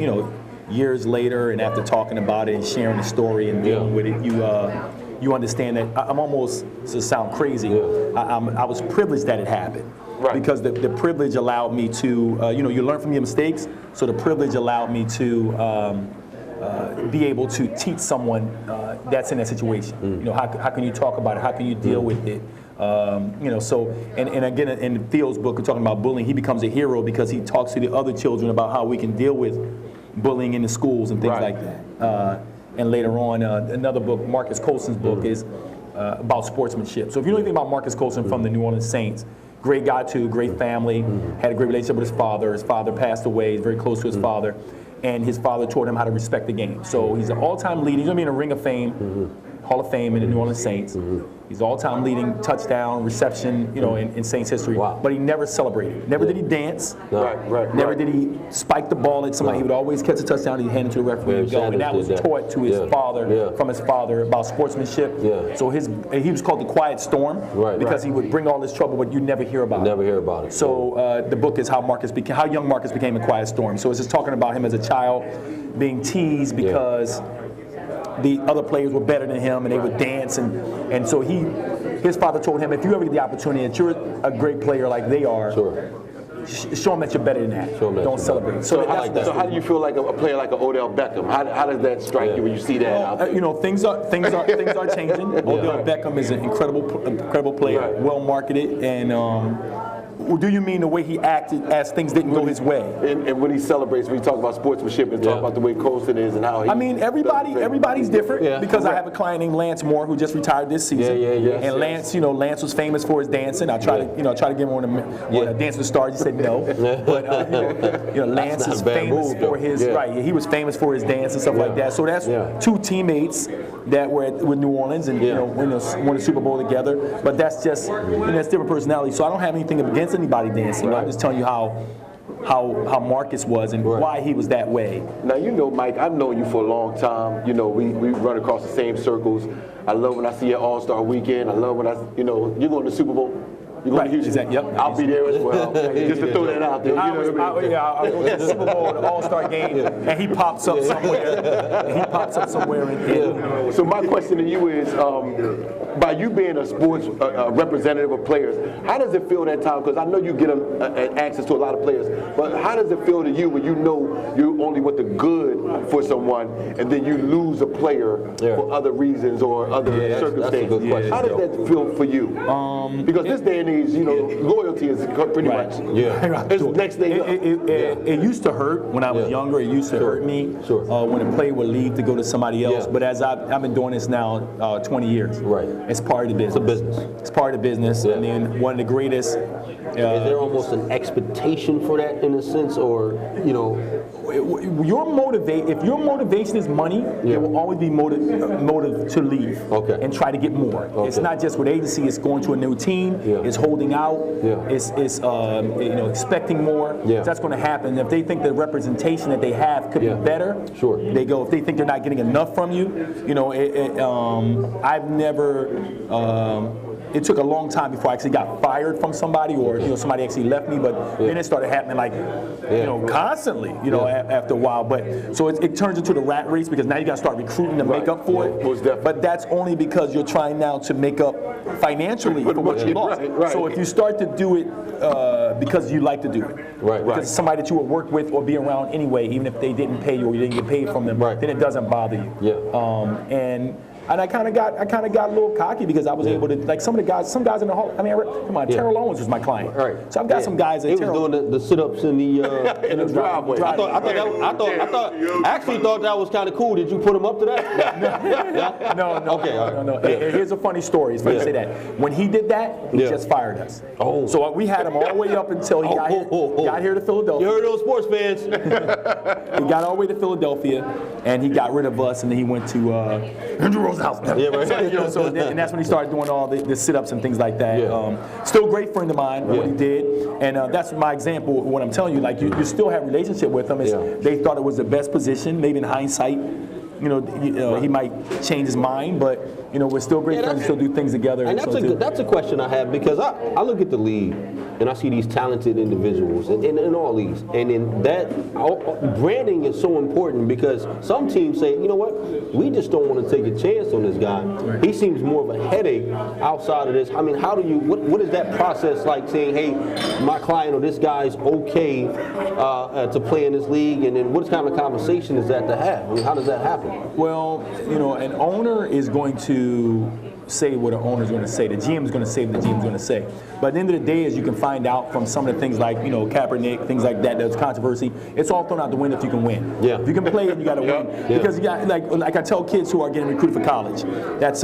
years later, and after talking about it and sharing the story and dealing with it, you understand that I'm almost, to sound crazy, I was privileged that it happened. Right. Because the privilege allowed me to, you learn from your mistakes. So the privilege allowed me to be able to teach someone that's in that situation. How can you talk about it? How can you deal with it? So and again, in Theo's book, we're talking about bullying. He becomes a hero because he talks to the other children about how we can deal with bullying in the schools and things like that. And later on, another book, Marcus Colson's book, is about sportsmanship. So if you know anything about Marcus Colson from the New Orleans Saints, great guy too, great family, had a great relationship with his father. His father passed away, he's very close to his father. And his father taught him how to respect the game. So he's an all-time leader. He's going to be in a Ring of Fame, Hall of Fame in the New Orleans Saints. He's all-time leading touchdown, reception, in Saints history. Wow. But he never celebrated. Never did he dance. Never did he spike the ball at somebody. He would always catch a touchdown. He'd hand it to the referee and go. And that was taught to his father, from his father, about sportsmanship. So he was called the Quiet Storm because he would bring all this trouble, but you'd never hear about it. Never hear about it. So the book is how young Marcus became a Quiet Storm. So it's just talking about him as a child being teased because the other players were better than him and they would dance, and so his father told him, if you ever get the opportunity that you're a great player like they are, show them that you're better than that. Don't celebrate. So how do you feel like a player like Odell Beckham? How does that strike you when you see that out there? Things are changing. Odell Beckham is an incredible player, well marketed, and do you mean the way he acted as things didn't go his way? And when he celebrates, when you talk about sportsmanship and talk about the way Colson is and how he... everybody's different because I have a client named Lance Moore who just retired this season. And Lance, Lance was famous for his dancing. I tried to get him on a Dance with the Stars. He said no. But Lance is famous for his he was famous for his dance and stuff like that. So that's two teammates that were with New Orleans and won the Super Bowl together. But that's just that's different personality. So I don't have anything against anybody dancing. I'm just telling you how how Marcus was and why he was that way. Now, you know, Mike, I've known you for a long time. You know, we run across the same circles. I love when I see your All-Star weekend. I love when you're going to the Super Bowl. You're going to Houston? Exactly. Yep. I'll be there as well. Just to throw that out there. I was going to the Super Bowl, the All-Star game, and he pops up somewhere. So my question to you is, by you being a sports representative of players, how does it feel that time? Because I know you get access to a lot of players, but how does it feel to you when you know you only want the good for someone, and then you lose a player for other reasons or other circumstances? That's a good question. How does that feel for you? Because this day and age, you know, loyalty is pretty much it's the next thing up. It used to hurt when I was younger. It used to hurt me when a player would leave to go to somebody else. But as I've been doing this now 20 years, it's part of the business. It's a business. It's part of the business. And then one of the greatest. Is there almost an expectation for that in a sense, or you know? If your motivation is money, there will always be motive to leave and try to get more. It's not just with agency; it's going to a new team, it's holding out, it's expecting more. So that's going to happen. If they think the representation that they have could be better, they go. If they think they're not getting enough from you, you know, I've never. It took a long time before I actually got fired from somebody, or somebody actually left me. But then it started happening constantly. After a while. But so it turns into the rat race because now you got to start recruiting to make up for it. But that's only because you're trying now to make up financially for what you lost. So if you start to do it because you like to do it, because it's somebody that you would work with or be around anyway, even if they didn't pay you or you didn't get paid from them, then it doesn't bother you. And I kind of got a little cocky because I was able to, like some guys in the hall. I mean, come on, Terrell Owens was my client. So I've got some guys that he was doing the sit-ups in the driveway. I actually thought that was kind of cool. Did you put him up to that? No. Here's a funny story. It's funny to say that. When he did that, he just fired us. So we had him all the way up until he got here to Philadelphia. You heard those sports fans. He got all the way to Philadelphia, and he got rid of us, and then he went to Andrew Rose's house. And that's when he started doing all the sit-ups and things like that. Still a great friend of mine, what he did. And that's my example, what I'm telling you. Like, you still have a relationship with him. They thought it was the best position. Maybe in hindsight, he might change his mind, but we're still great friends and still do things together. And that's a question I have, because I look at the league and I see these talented individuals in all leagues, and in that branding is so important, because some teams say, you know what, we just don't want to take a chance on this guy. He seems more of a headache outside of this. I mean, what is that process like, saying, hey, my client or this guy's okay to play in this league, and then what kind of conversation is that to have? I mean, how does that happen? Well, an owner is going to say what an owner is going to say. The GM is going to say what the GM is going to say. But at the end of the day, as you can find out from some of the things like, Kaepernick, things like that, that's controversy, it's all thrown out the window if you can win. If you can play it, you got to win. Because you got, like I tell kids who are getting recruited for college, that's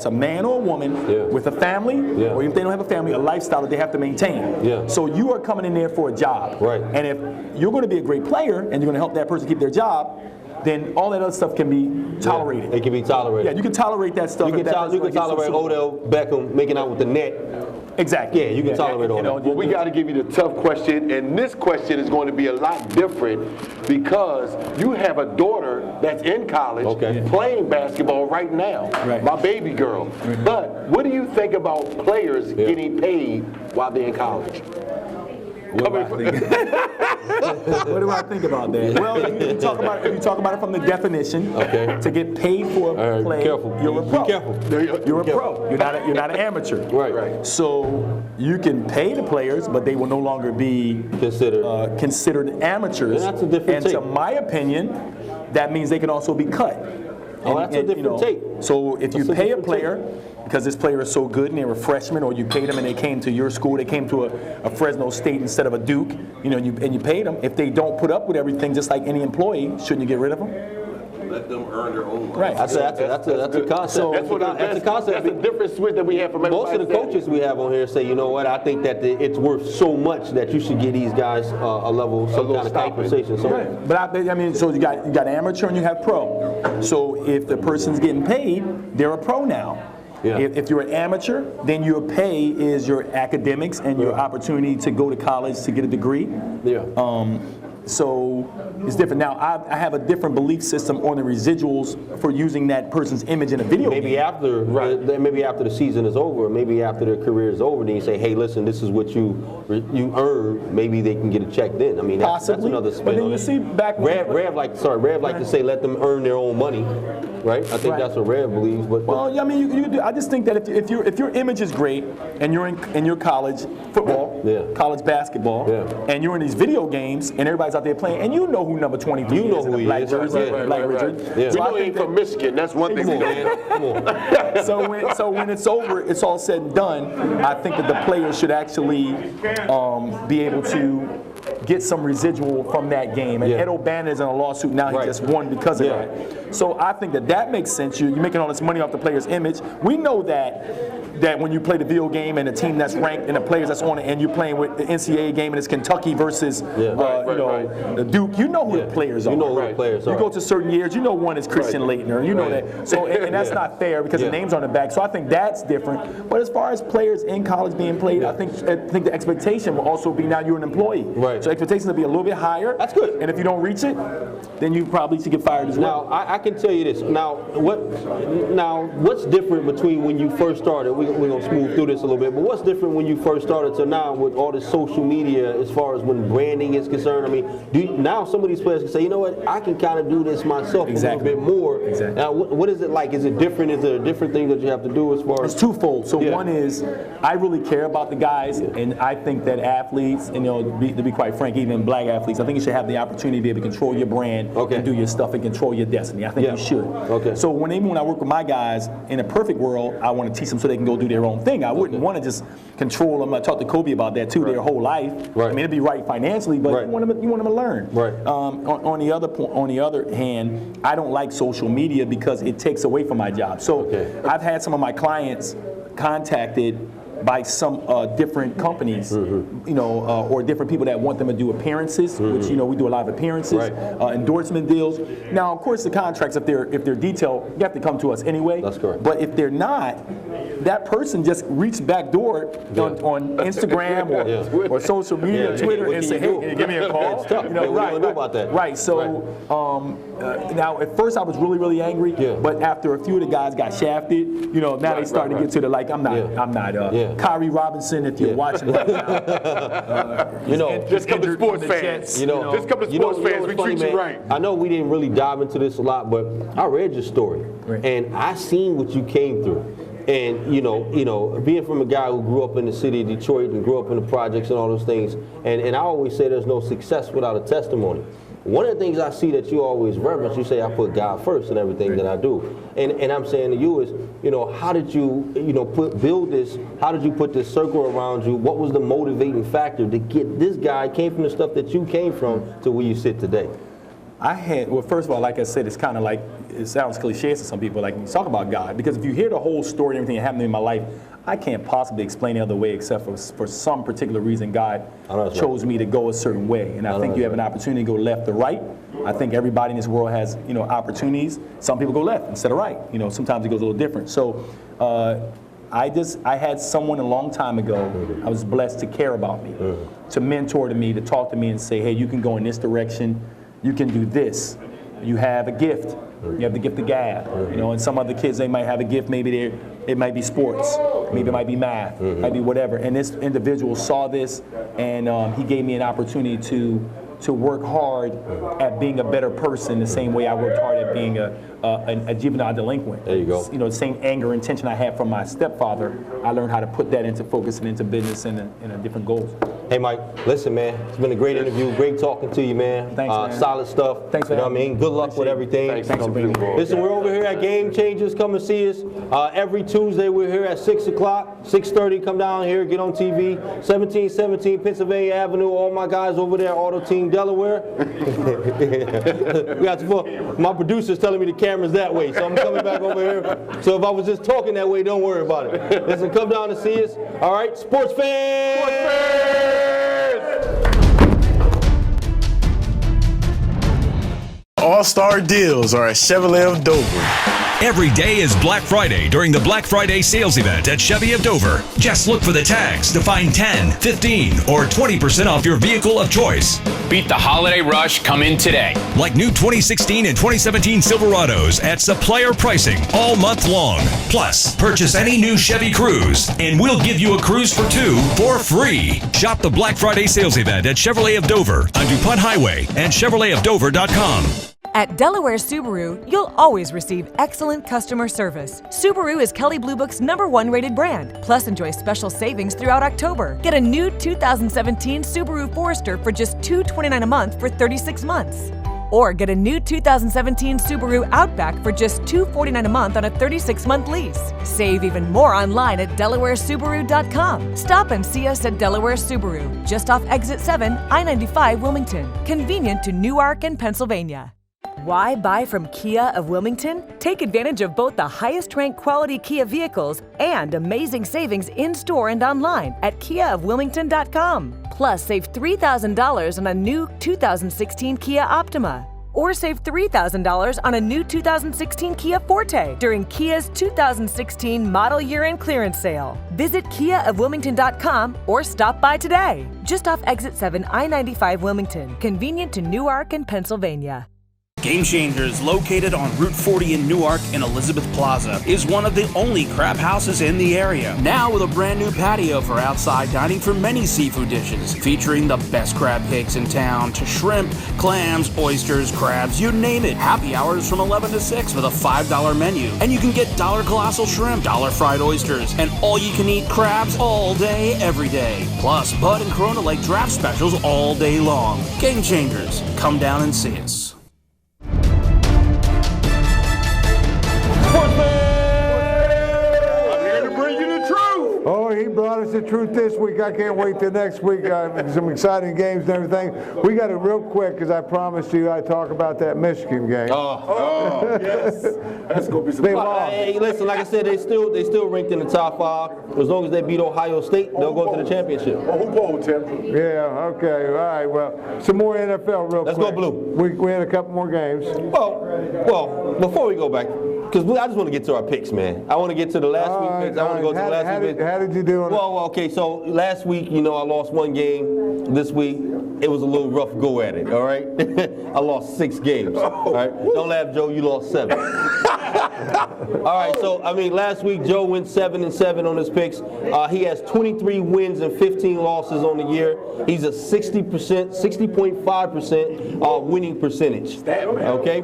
a man or a woman with a family, or even if they don't have a family, a lifestyle that they have to maintain. So you are coming in there for a job. And if you're going to be a great player and you're going to help that person keep their job, then all that other stuff can be tolerated. It can be tolerated. Yeah, you can tolerate that stuff. You can tolerate Odell Beckham making out with the net. Exactly. Yeah, you can tolerate all that. Well, we got to give you the tough question, and this question is going to be a lot different because you have a daughter that's in college playing basketball right now, my baby girl. But what do you think about players getting paid while they're in college? What do I think about that? Well, if you talk about it from the definition, to get paid for a play, you're a pro. Be careful. You're a pro. You're not an amateur. Right. So you can pay the players, but they will no longer be considered amateurs. And that's a different take. To my opinion, that means they can also be cut. That's a different take. So if you pay a player, because this player is so good and they're a freshman, or you paid them and they came to your school, they came to a Fresno State instead of a Duke, and you paid them. If they don't put up with everything, just like any employee, shouldn't you get rid of them? Let them earn their own money. Right. That's a concept. That's a concept. That's a different switch that we have from most of the coaches we have on here say, you know what, I think that it's worth so much that you should give these guys some kind of compensation. So, But I mean, so you got amateur and you have pro. So if the person's getting paid, they're a pro now. Yeah. If you're an amateur, then your pay is your academics and your opportunity to go to college to get a degree. Yeah. So it's different. Now, I have a different belief system on the residuals for using that person's image in a video maybe game. After maybe after the season is over, maybe after their career is over, then you say, hey, listen, this is what you earned. Maybe they can get a check then. I mean, that's another spin. But then on you it. see back Rev like to say let them earn their own money, right? I think that's what Rev believes. But well, I mean, you do. I just think that if your image is great and you're in your college football, college basketball, and you're in these video games and everybody's out there playing, and you know who number 23 you know is in who the he black is. jersey, black Richard. We know he ain't from Michigan. That's one thing we know. Come on. So when it's over, it's all said and done. I think that the players should actually be able to get some residual from that game. And Ed O'Bannon is in a lawsuit now. He just won because of that. So I think that makes sense. You're making all this money off the player's image. We know that when you play the video game and a team that's ranked and the players that's on it, and you're playing with the NCAA game and it's Kentucky versus the Duke, you know who the players are. You know who the players are. You go to certain years, you know one is Christian Leitner. You know that. So and that's not fair because the name's on the back. So I think that's different. But as far as players in college being played, I think the expectation will also be now you're an employee. Right. So expectations will be a little bit higher. That's good. And if you don't reach it, then you probably should get fired as well. Now I can tell you this. Now what's different between when you first started? We're gonna smooth through this a little bit. But what's different when you first started to now with all this social media as far as when branding is concerned? I mean, now some of these players can say, you know what, I can kind of do this myself a little bit more. Exactly. Now, what is it like? Is it different? Is there a different thing that you have to do as far as? It's twofold. So one is I really care about the guys, and I think that athletes, and to be quite frank, even black athletes, I think you should have the opportunity to be able to control your brand and do your stuff and control your destiny. I think you should. Okay. So even when I work with my guys, in a perfect world, I want to teach them so they can go do their own thing. I wouldn't want to just control them. I talked to Kobe about that too, their whole life. I mean, it'd be right financially, but you want them to learn. Right. On the other hand, I don't like social media because it takes away from my job. So I've had some of my clients contacted by some different companies, or different people that want them to do appearances, which we do a lot of appearances, endorsement deals. Now, of course, the contracts, if they're detailed, you have to come to us anyway. That's correct. But if they're not, that person just reached back door on Instagram or social media, Twitter, and say, "Hey, give me a call." It's tough. What do you do about that? Right. So now, at first, I was really, really angry. But after a few of the guys got shafted, now they starting to get to the I'm not. Kyrie Robinson, if you're watching right now. Just come to sports fans. Just come to sports fans. We treat you right. I know we didn't really dive into this a lot, but I read your story, and I seen what you came through. And being from a guy who grew up in the city of Detroit and grew up in the projects and all those things, and I always say there's no success without a testimony. One of the things I see that you always reverence, you say I put God first in everything that I do. And I'm saying to you is, how did you, build this? How did you put this circle around you? What was the motivating factor to get this guy came from the stuff that you came from to where you sit today? Well, first of all, like I said, it's kind of like, it sounds cliche to some people, like you talk about God, because if you hear the whole story and everything that happened in my life, I can't possibly explain it other way except for some particular reason God chose me to go a certain way. And I think you have an opportunity to go left or right. I think everybody in this world has, opportunities. Some people go left instead of right. Sometimes it goes a little different. So I had someone a long time ago, I was blessed to care about me, to mentor to me, to talk to me and say, hey, you can go in this direction. You can do this. You have a gift. You have the gift of gab. And some other kids, they might have a gift. Maybe it might be sports. Maybe it might be math. It might be whatever. And this individual saw this, and he gave me an opportunity to work hard at being a better person the same way I worked hard at being a juvenile delinquent. There you go. The same anger and tension I had from my stepfather, I learned how to put that into focus and into business and different goals. Hey, Mike, listen, man, it's been a great interview. Great talking to you, man. Thanks, man. Solid stuff. Thanks for having me. Good luck with everything. Thanks for being here. Listen, we're over here at Game Changers. Come and see us. Every Tuesday, we're here at 6 o'clock, 6:30. Come down here, get on TV. 1717 Pennsylvania Avenue. All my guys over there, Auto Team Delaware. We got my producer's telling me the camera's that way, so I'm coming back over here. So if I was just talking that way, don't worry about it. Listen, come down and see us. All right, sports fans! Sports fans! all-star deals are at Chevrolet of Dover. Every day is Black Friday during the Black Friday sales event at Chevy of Dover. Just look for the tags to find 10, 15, or 20% off your vehicle of choice. Beat the holiday rush. Come in today. Like new 2016 and 2017 Silverados at supplier pricing all month long. Plus, purchase any new Chevy Cruze, and we'll give you a Cruze for 2 for free. Shop the Black Friday sales event at Chevrolet of Dover on DuPont Highway and ChevroletofDover.com. At Delaware Subaru, you'll always receive excellent customer service. Subaru is Kelley Blue Book's #1 rated brand. Plus, enjoy special savings throughout October. Get a new 2017 Subaru Forester for just $229 a month for 36 months. Or get a new 2017 Subaru Outback for just $249 a month on a 36-month lease. Save even more online at DelawareSubaru.com. Stop and see us at Delaware Subaru, just off Exit 7, I-95 Wilmington. Convenient to Newark and Pennsylvania. Why buy from Kia of Wilmington? Take advantage of both the highest-ranked quality Kia vehicles and amazing savings in-store and online at KiaofWilmington.com. Plus, save $3,000 on a new 2016 Kia Optima. Or save $3,000 on a new 2016 Kia Forte during Kia's 2016 model year-end clearance sale. Visit KiaofWilmington.com or stop by today. Just off Exit 7, I-95 Wilmington. Convenient to Newark and Pennsylvania. Game Changers, located on Route 40 in Newark and Elizabeth Plaza, is one of the only crab houses in the area. Now with a brand new patio for outside dining for many seafood dishes, featuring the best crab cakes in town, to shrimp, clams, oysters, crabs, you name it. Happy hours from 11 to 6 with a $5 menu. And you can get $1 colossal shrimp, $1 fried oysters, and all-you-can-eat crabs all day, every day. Plus, Bud and Corona Lake draft specials all day long. Game Changers, come down and see us. Oh, he brought us the truth this week. I can't wait till next week. Some exciting games and everything. We got it real quick because I promised you I'd talk about that Michigan game. Oh, yes. That's going to be some fun. Hey, listen, like I said, they still ranked in the top 5. As long as they beat Ohio State, they'll go to the championship. Oh, who polled, Tim? Yeah, okay. All right, well, some more NFL real quick. Let's go blue. We had a couple more games. Well, before we go back, because I just want to get to our picks, man. I want to get to the last week picks. I want to go to the last week picks. How did you do on it? Well, okay, so last week, I lost 1 game. This week, it was a little rough go at it, all right? I lost 6 games, all right? Don't laugh, Joe, you lost 7. All right, so, last week, Joe went 7-7 on his picks. He has 23 wins and 15 losses on the year. He's a 60.5% winning percentage, okay?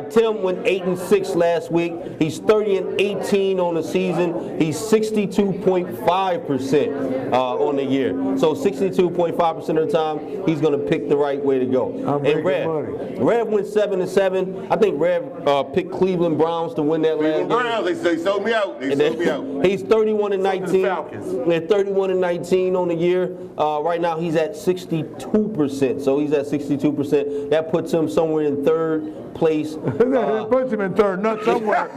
Tim went 8-6 last week. He's 30-18 on the season. He's 62.5% on the year. So 62.5% of the time, he's going to pick the right way to go. And Rev went 7-7. I think Rev picked Cleveland Browns to win that last game. Browns, they sold me out. They sold me out. He's 31-19. They're 31-19 on the year. Right now, he's at 62%. So he's at 62%. That puts him somewhere in 3rd place. That puts him in 3rd, not somewhere.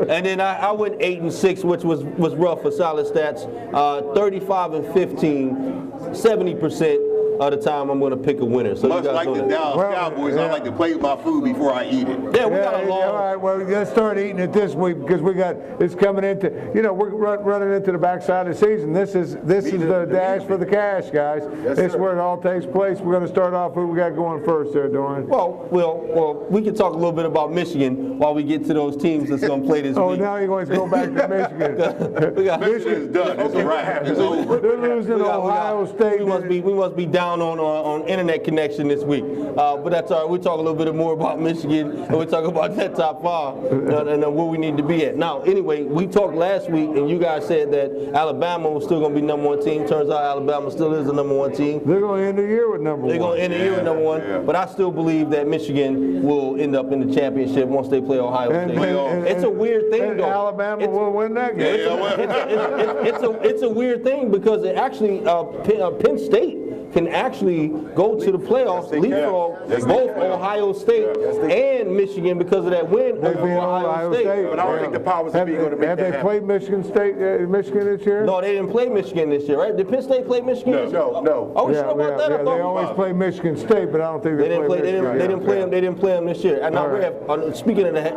And then I went 8-6, which was rough for solid stats. 35-15, 70% of the time I'm going to pick a winner. So much like the Dallas Cowboys, I like to play with my food before I eat it. Yeah, we got a long. All right, well, let's start eating it this week because it's coming into, we're running into the backside of the season. This is the dash for the cash, guys. This is where it all takes place. We're going to start off. Who we got going first there, Dorian? Well, we can talk a little bit about Michigan while we get to those teams that's going to play this week. Oh, now you're going to go back to Michigan. Michigan is done. It's a wrap. It's over. They're losing Ohio State. We must be down on internet connection this week. But that's all right. We'll talk a little bit more about Michigan, and we'll talk about that top 5 and where we need to be at. Now, anyway, we talked last week, and you guys said that Alabama was still going to be #1 team. Turns out Alabama still is the #1 team. They're going to end the year with #1. They're going to end the year with #1. Yeah. But I still believe that Michigan will end up in the championship once they play Ohio State. It's a weird thing, though. Alabama will win that game. It's a weird thing because it actually Penn State can actually go to the playoffs, leapfrog both Ohio State and Michigan because of that win over Ohio State. But I don't think the powers that be going to make that happen. Have they played Michigan this year? No, they didn't play Michigan this year, right? Did Penn State play Michigan this year? No. Oh, sure about that? I thought they always play Michigan State, but I don't think they didn't play them this year. And now, Rev, speaking of that,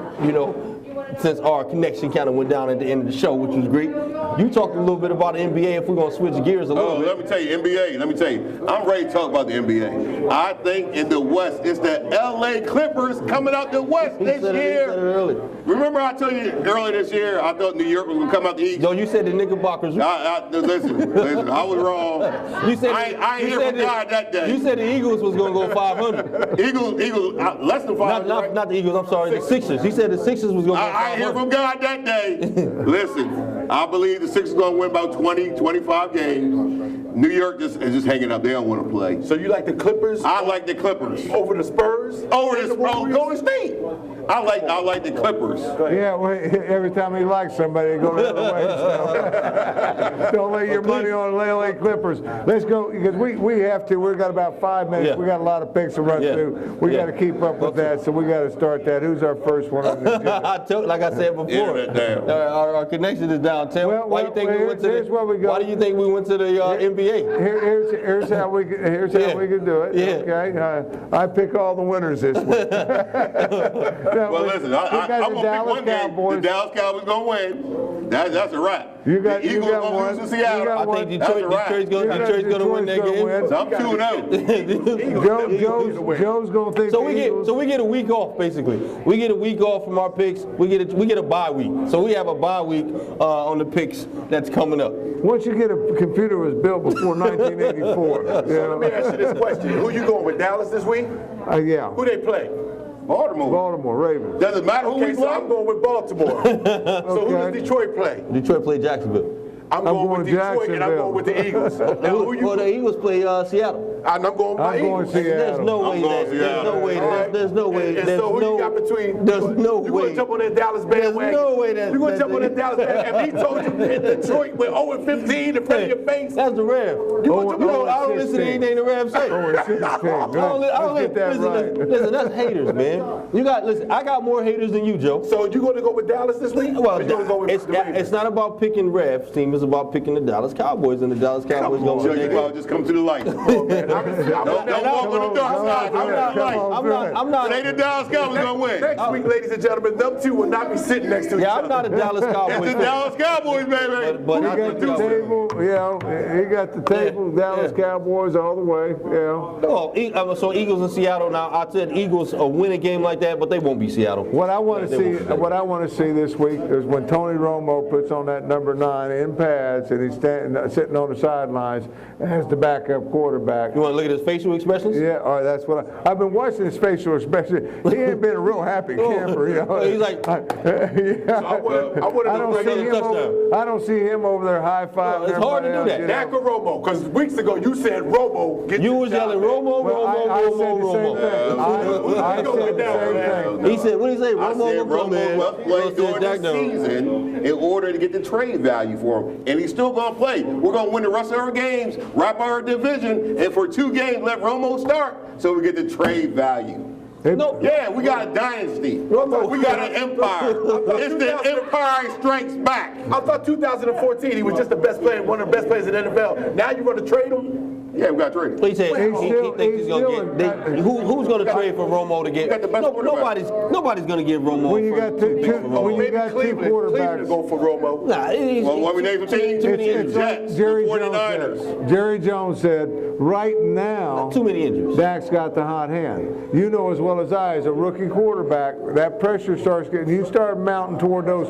since our connection kind of went down at the end of the show, which was great, you talked a little bit about the NBA if we're going to switch gears a little bit. Let me tell you, NBA, I'm ready to talk about the NBA. I think in the West, it's the LA Clippers coming out the West this year. Remember I told you earlier this year, I thought New York was going to come out the East? No, you said the Knickerbockers. Listen, I was wrong. I ain't here from God that day. You said the Eagles was going to go 500. Eagles, less than 500. Not the Eagles, I'm sorry, the Sixers. He said the Sixers was going to go 500. I ain't hear from God that day. Listen, I believe the Sixers going to win about 20, 25 games. New York is just hanging up. They don't want to play. So you like the Clippers? I like the Clippers. Over the Spurs? Over the Golden State. I like the Clippers. Yeah, well, every time he likes somebody, they go the other way. So. Don't lay your money on the LA Clippers. Let's go, because we have to. We've got about 5 minutes. Yeah. We got a lot of picks to run through. We got to keep up with that, so we got to start that. Who's our first one on the agenda? Like I said before, our connection is down. Tim, why do you think we went to the NBA? Here's how we can do it. Yeah. Okay, I pick all the winners this week. Well, listen, I'm going to pick one game. The Dallas Cowboys going to win. That's a wrap. The Eagles going to lose to Seattle. I think Detroit's going to win that game. So I'm 2-0. Joe's going to think so we get a week off, basically. We get a week off from our picks. We get a bye week. So we have a bye week on the picks that's coming up. Once you get a computer was built before 1984. So let me ask you this question. Who you going with, Dallas this week? Yeah. Who they play? Baltimore Ravens. Does it matter who we play? So I'm going with Baltimore. So who does Detroit play? Detroit play Jacksonville. I'm going with Detroit and I'm going with the Eagles. Now, the Eagles play Seattle. And I'm going with my Eagles. There's no way. There's no way. And so who you got between? There's no way. You going to jump on that Dallas bandwagon? There's no way. You going to jump on that Dallas bandwagon? And he told you that Detroit went 0-15 in front of your face? That's the Rev. I don't listen to anything the Rev say. Listen, that's haters, man. I got more haters than you, Joe. So you going to go with Dallas this week? Well, it's not about picking Rev's team. It's about picking the Dallas Cowboys, and the Dallas Cowboys going to win that game. Just come to the light. Don't walk on the dark side. I'm not. It ain't the Dallas Cowboys going to win. Next week, ladies and gentlemen, them two will not be sitting next to each other. I'm not a Dallas Cowboys. It's the Dallas Cowboys, baby. But he got the table, he got the table, Dallas Cowboys all the way, Oh, so Eagles and Seattle. Now, I said Eagles will win a game like that, but they won't be Seattle. What I want to see this week is when Tony Romo puts on that number 9 in pads and he's sitting on the sidelines as the backup quarterback. You want to look at his facial expressions? Yeah, all right, that's what I've been watching his facial expressions. He ain't been a real happy camper. He's like, I don't see him over there high-fiving. It's hard to do that. Dak or Romo? Because weeks ago you said Romo. You was yelling Romo. I said the same thing. He said, what did he say? Romo must play during the season in order to get the trade value for him. And he's still going to play. We're going to win the rest of our games, wrap our division, and for 2 games, let Romo start so we get the trade value. Yeah, we got a dynasty. We got an empire. It's the Empire Strikes Back. I thought 2014 he was just the best player, one of the best players in the NFL. Now you want to trade him? Yeah, we got to trade him. He said he thinks he's going to get. Who's going to trade for Romo to get? Nobody's going to get Romo. When you got two quarterbacks, go for Romo. What we name the team? Jets, Jerry 49ers. Jerry Jones said, right now, too many injuries. Dak's got the hot hand. You know as well as I, as a rookie quarterback, that pressure starts getting. You start mounting toward those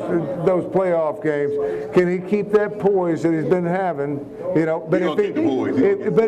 playoff games. Can he keep that poise that he's been having? But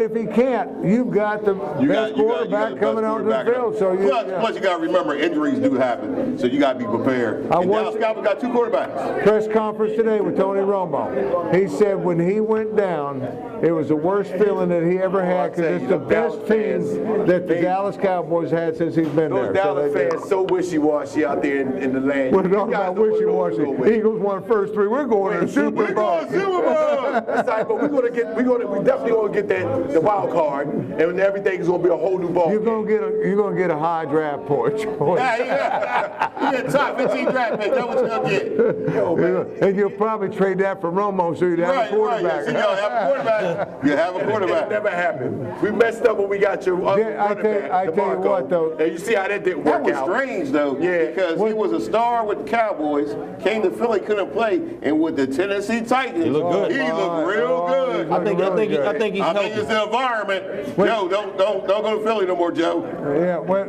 if he can't, you've got the best quarterback coming out of the field. So plus you got to remember, injuries do happen, so you got to be prepared. Dallas Cowboys got 2 quarterbacks. Press conference today with Tony Romo. He said when he went down, it was the worst feeling that he ever had because it's the best team that the Dallas Cowboys had since he's been there. Those Dallas fans so wishy-washy out there in the land. We're talking about wishy-washy. Eagles won the first 3. We're going to the Super Bowl. That's right, but we definitely going to get that the wild card, and everything's gonna be a whole new ball. You're gonna get a high draft choice. Yeah. You get top 15 draft pick. That's what you're gonna get. Yo, man. And you'll probably trade that for Romo so you'd have a quarterback. Right. You'll have a quarterback. You have a quarterback. It never happened. We messed up when we got your other running back, I tell you what, though. And you see how that didn't work That out. was strange, though. Yeah. Because he was a star with the Cowboys, came to Philly, couldn't play, and with the Tennessee Titans, He looked good. He looked real good. I think he's I healthy. think it's the environment. Joe, don't go to Philly no more, Joe. Yeah, well,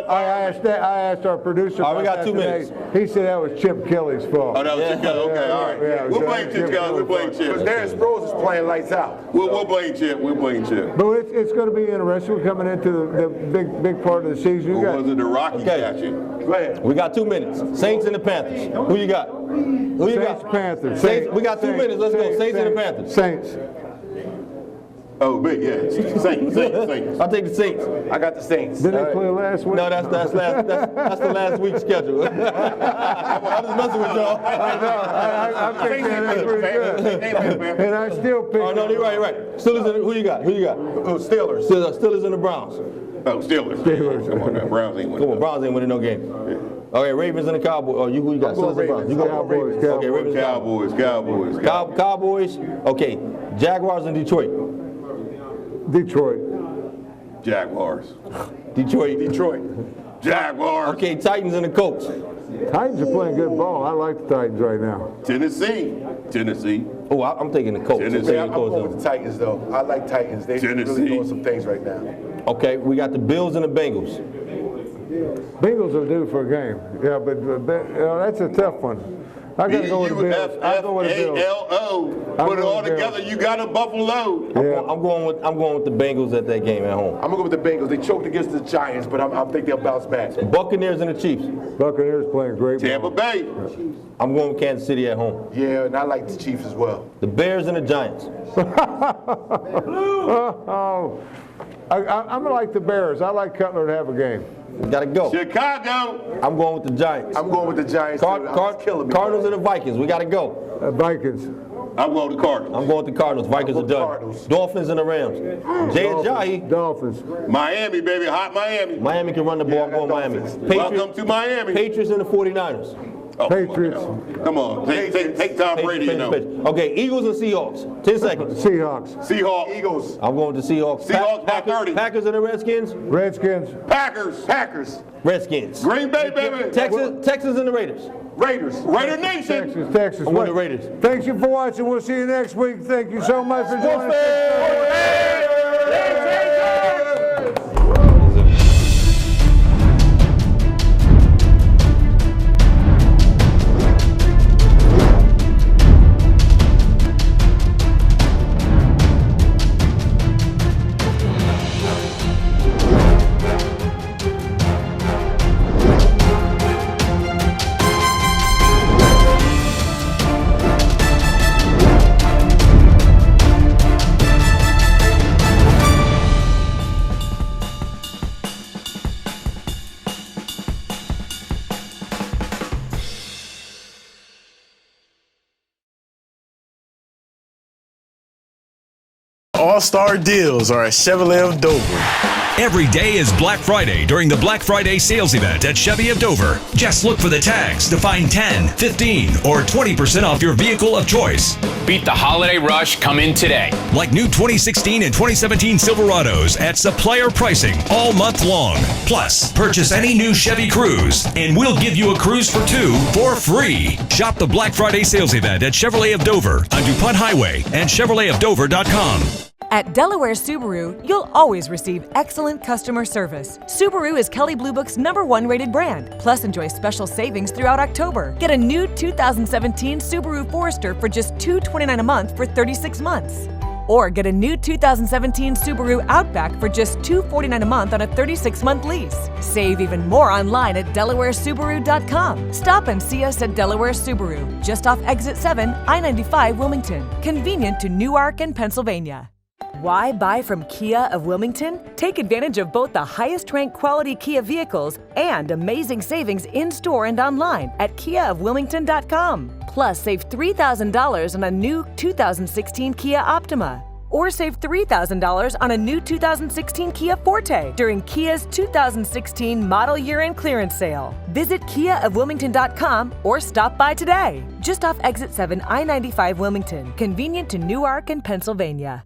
I asked our producer. All right, we got about 2 that minutes. today. He said that was Chip Kelly's fault. Oh, that was Chip Kelly. Okay, all right. Yeah, We'll blame Chip Kelly. We'll blame Because Chip. Darren Sproles is playing lights out. We'll blame Chip. We'll blame Chip. But it's going to be interesting. We're coming into the big part of the season. Who was it, the Rocky statue? Go ahead. We got 2 minutes. Saints and the Panthers. Who you got? Who you Saints, got? Panthers. Saints. We got 2 minutes. Let's go. Saints and the Panthers. Saints. Oh, big, yeah. Saints. I'll take the Saints. I got the Saints. Did they play last week? No, that's the last week's schedule. I'm just messing with y'all. I think that's pretty good. And I still pick. Oh, no, you're right. Steelers. Who you got? Steelers. Steelers and the Browns. Oh, Steelers. Come on now. Browns ain't winning. Come on, Browns ain't winning no game. Okay, Ravens and the Cowboys. Oh, who you got? Steelers and Browns. You got Cowboys. Okay, Ravens. Cowboys. Cowboys. Okay, Jaguars and Detroit. Detroit. Jaguars. Detroit. Jaguars. Okay, Titans and the Colts. Titans are playing good ball. I like the Titans right now. Tennessee. Oh, I'm taking the Colts. Tennessee. I'm going with the Titans, though. I like Titans. They're really doing some things right now. Okay, we got the Bills and the Bengals. Bengals are due for a game. Yeah, but that's a tough one. I got to go with the Bills. I go with the Bills. F-F-A-L-O. Put it all together. You got a Buffalo. Yeah. I'm going with the Bengals at that game at home. I'm going to go with the Bengals. They choked against the Giants, but I think they'll bounce back. Buccaneers and the Chiefs. Buccaneers playing great Tampa ball. Bay. I'm going with Kansas City at home. Yeah, and I like the Chiefs as well. The Bears and the Giants. I'm like the Bears. I like Cutler to have a game. Gotta go. Chicago. I'm going with the Giants. I'm going with the Giants. Killing me. Cardinals and the Vikings. We gotta go. Vikings. I'm going with the Cardinals. I'm going with the Cardinals. Vikings are done. Cardinals. Dolphins and the Rams. Jay Ajayi. Dolphins. Miami, baby. Hot Miami. Miami can run the ball. I'm going Miami. Welcome to Miami. Patriots and the 49ers. Oh, Patriots. Come on. Take Tom Brady, you know. Okay, Eagles and Seahawks. 10 seconds. Seahawks. Eagles. I'm going with the Seahawks. Seahawks by 30. Packers and the Redskins. Redskins. Packers. Redskins. Green Bay, baby. Texas and the Raiders. Raider Nation. Texas. I'm with the Raiders. Thank you for watching. We'll see you next week. Thank you so much for joining us. All-star deals are at Chevrolet of Dover. Every day is Black Friday during the Black Friday sales event at Chevy of Dover. Just look for the tags to find 10, 15, or 20% off your vehicle of choice. Beat the holiday rush. Come in today. Like new 2016 and 2017 Silverados at supplier pricing all month long. Plus, purchase any new Chevy Cruze and we'll give you a Cruze for 2 for free. Shop the Black Friday sales event at Chevrolet of Dover on DuPont Highway and ChevroletofDover.com. At Delaware Subaru, you'll always receive excellent customer service. Subaru is Kelley Blue Book's #1 rated brand. Plus, enjoy special savings throughout October. Get a new 2017 Subaru Forester for just $229 a month for 36 months. Or get a new 2017 Subaru Outback for just $249 a month on a 36-month lease. Save even more online at DelawareSubaru.com. Stop and see us at Delaware Subaru, just off Exit 7, I-95 Wilmington. Convenient to Newark and Pennsylvania. Why buy from Kia of Wilmington? Take advantage of both the highest-ranked quality Kia vehicles and amazing savings in-store and online at KiaofWilmington.com. Plus, save $3,000 on a new 2016 Kia Optima. Or save $3,000 on a new 2016 Kia Forte during Kia's 2016 model year-end clearance sale. Visit KiaofWilmington.com or stop by today. Just off Exit 7 I-95 Wilmington, convenient to Newark and Pennsylvania.